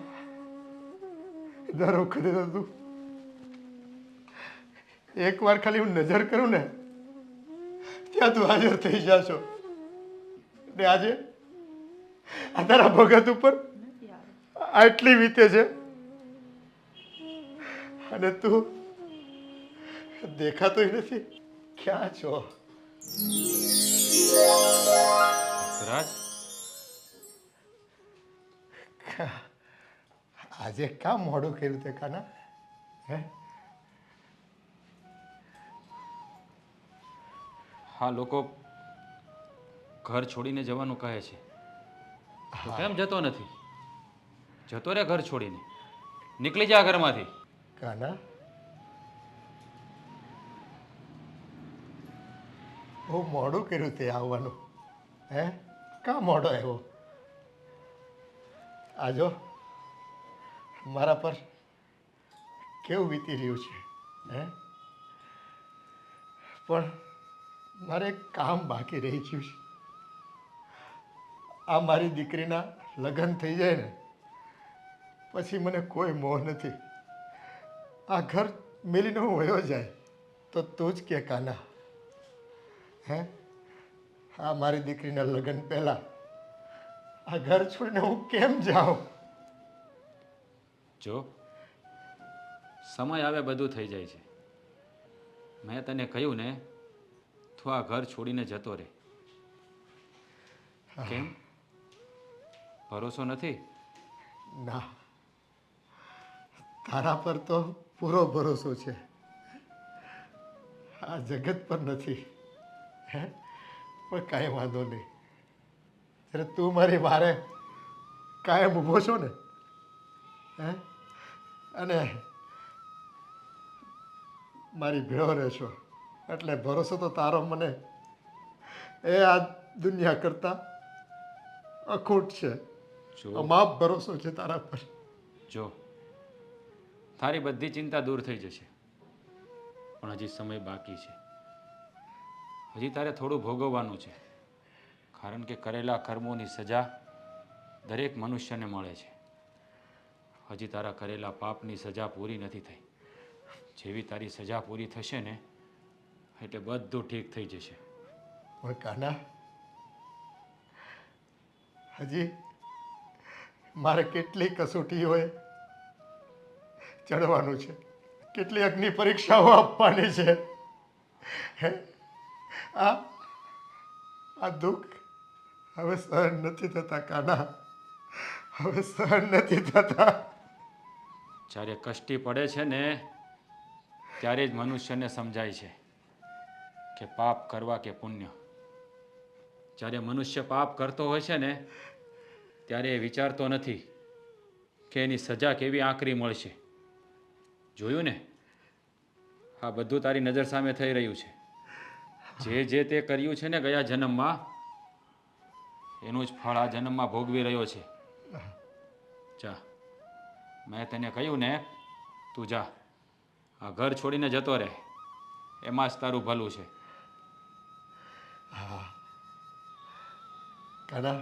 દર વખતે તો તું એકવાર ખાલી હું નજર કરું ને ત્યાં તું હાજર થઈ જાશો ને આજે આ તારા ભગત ઉપર આટલી વીતે છે અને તું દેખાતોય નથી. ક્યાં છો? રાજ, આજે કામ મોડું કર્યું તે કાના? હે હા, લોકો ઘર છોડીને જવાનું કહે છે તો કેમ જતો નથી? જતો રે ઘર છોડીને, નીકળી જા ઘરમાંથી. કાના બહુ મોડું કર્યું તે આવવાનું. હે કાં મોડો આવ્યો? આજો મારા પર કેવું વીતી રહ્યું છે. હે પણ મારે એક કામ બાકી રહી ગયું છે. આ મારી દીકરીના લગ્ન થઈ જાય ને પછી મને કોઈ મોહ નથી. આ ઘર મેલીને હું વયો જાય તો તું જ કે કાના. હે આ મારી દીકરીના લગ્ન પહેલાં આ ઘર છોડીને હું કેમ જાઉં? જો સમય આવે બધું થઈ જાય છે. મેં તને કહ્યું ને, તું આ ઘર છોડીને જતો રહે. કેમ? ભરોસો નથી? ના, તારા પર તો પૂરો ભરોસો છે, આ જગત પર નથી. હે પણ કાંઈ વાંધો નહીં. જ્યારે તું મારી વારે કાયમ ઊભો છો ને, હે અને મારી ભેળો રહેશો એટલે ભરોસો તો તારો મને એ આ દુનિયા કરતાં અખૂટ છે. જો અમાપ ભરોસો છે તારા પર. જો તારી બધી ચિંતા દૂર થઈ જશે, પણ હજી સમય બાકી છે. હજી તારે થોડું ભોગવવાનું છે, કારણ કે કરેલા કર્મોની સજા દરેક મનુષ્યને મળે છે. હજી તારા કરેલા પાપની સજા પૂરી નથી થઈ. જેવી તારી સજા પૂરી થશે ને એટલે બધું ઠીક થઈ જશે. પણ કાના, હજી મારે કેટલી કસોટીઓએ ચડવાનું છે, કેટલી અગ્નિ પરીક્ષાઓ આપવાની છે. હે આ દુઃખ હવે સહન નથી થતા કાના, હવે સહન નથી થતા. જ્યારે કષ્ટી પડે છે ને ત્યારે જ મનુષ્યને સમજાય છે કે પાપ કરવા કે પુણ્ય. જ્યારે મનુષ્ય પાપ કરતો હોય છે ને ત્યારે એ વિચારતો નથી કે એની સજા કેવી આકરી મળશે. જોયું ને, આ બધું તારી નજર સામે થઈ રહ્યું છે. જે તે કર્યું છે ને ગયા જન્મમાં, એનું જ ફળ આ જન્મમાં ભોગવી રહ્યો છે. જા, મેં તને કહ્યું ને, તું જા. આ ઘર છોડીને જતો રહે, એમાં જ તારું ભલું છે. કાના,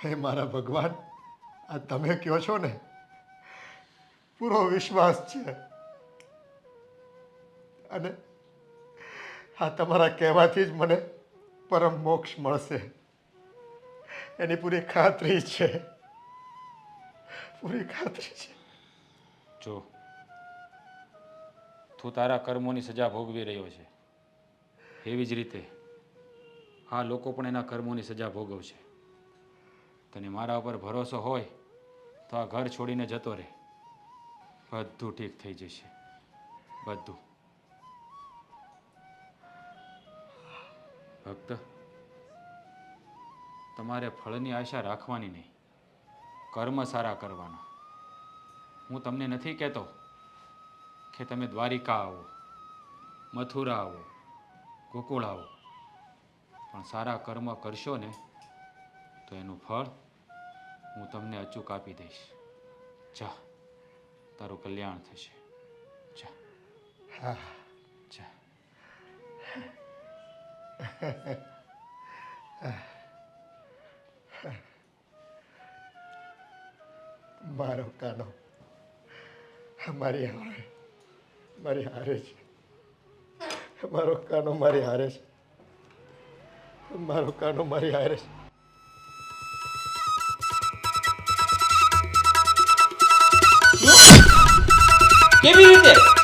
હે મારા ભગવાન, આ તમે કહો છો ને પૂરો વિશ્વાસ છે, અને આ તમારા કહેવાથી જ મને પરમ મોક્ષ મળશે એની પૂરી ખાતરી છે, પૂરી ખાતરી છે. જો તું તારા કર્મોની સજા ભોગવી રહ્યો છે, એવી જ રીતે આ લોકો પણ એના કર્મોની સજા ભોગવશે. તને મારા ઉપર ભરોસો હોય તો આ ઘર છોડીને જતો રહે, બધું ઠીક થઈ જશે. બધું. ભક્ત, તમારે ફળની આશા રાખવાની નહીં, કર્મ સારા કરવાના. હું તમને નથી કહેતો કે તમે દ્વારિકા આવો, મથુરા આવો, ગોકુળ આવો, પણ સારા કર્મ કરશો ને તો એનું ફળ હું તમને અચૂક આપી દઈશ. જા, તારું કલ્યાણ થશે. જા જા. મારો કાનો મારી હારે છે. મારો કાનો મારી હારે છે. મારો કાનો મારી હારે છે. કેવી રીતે?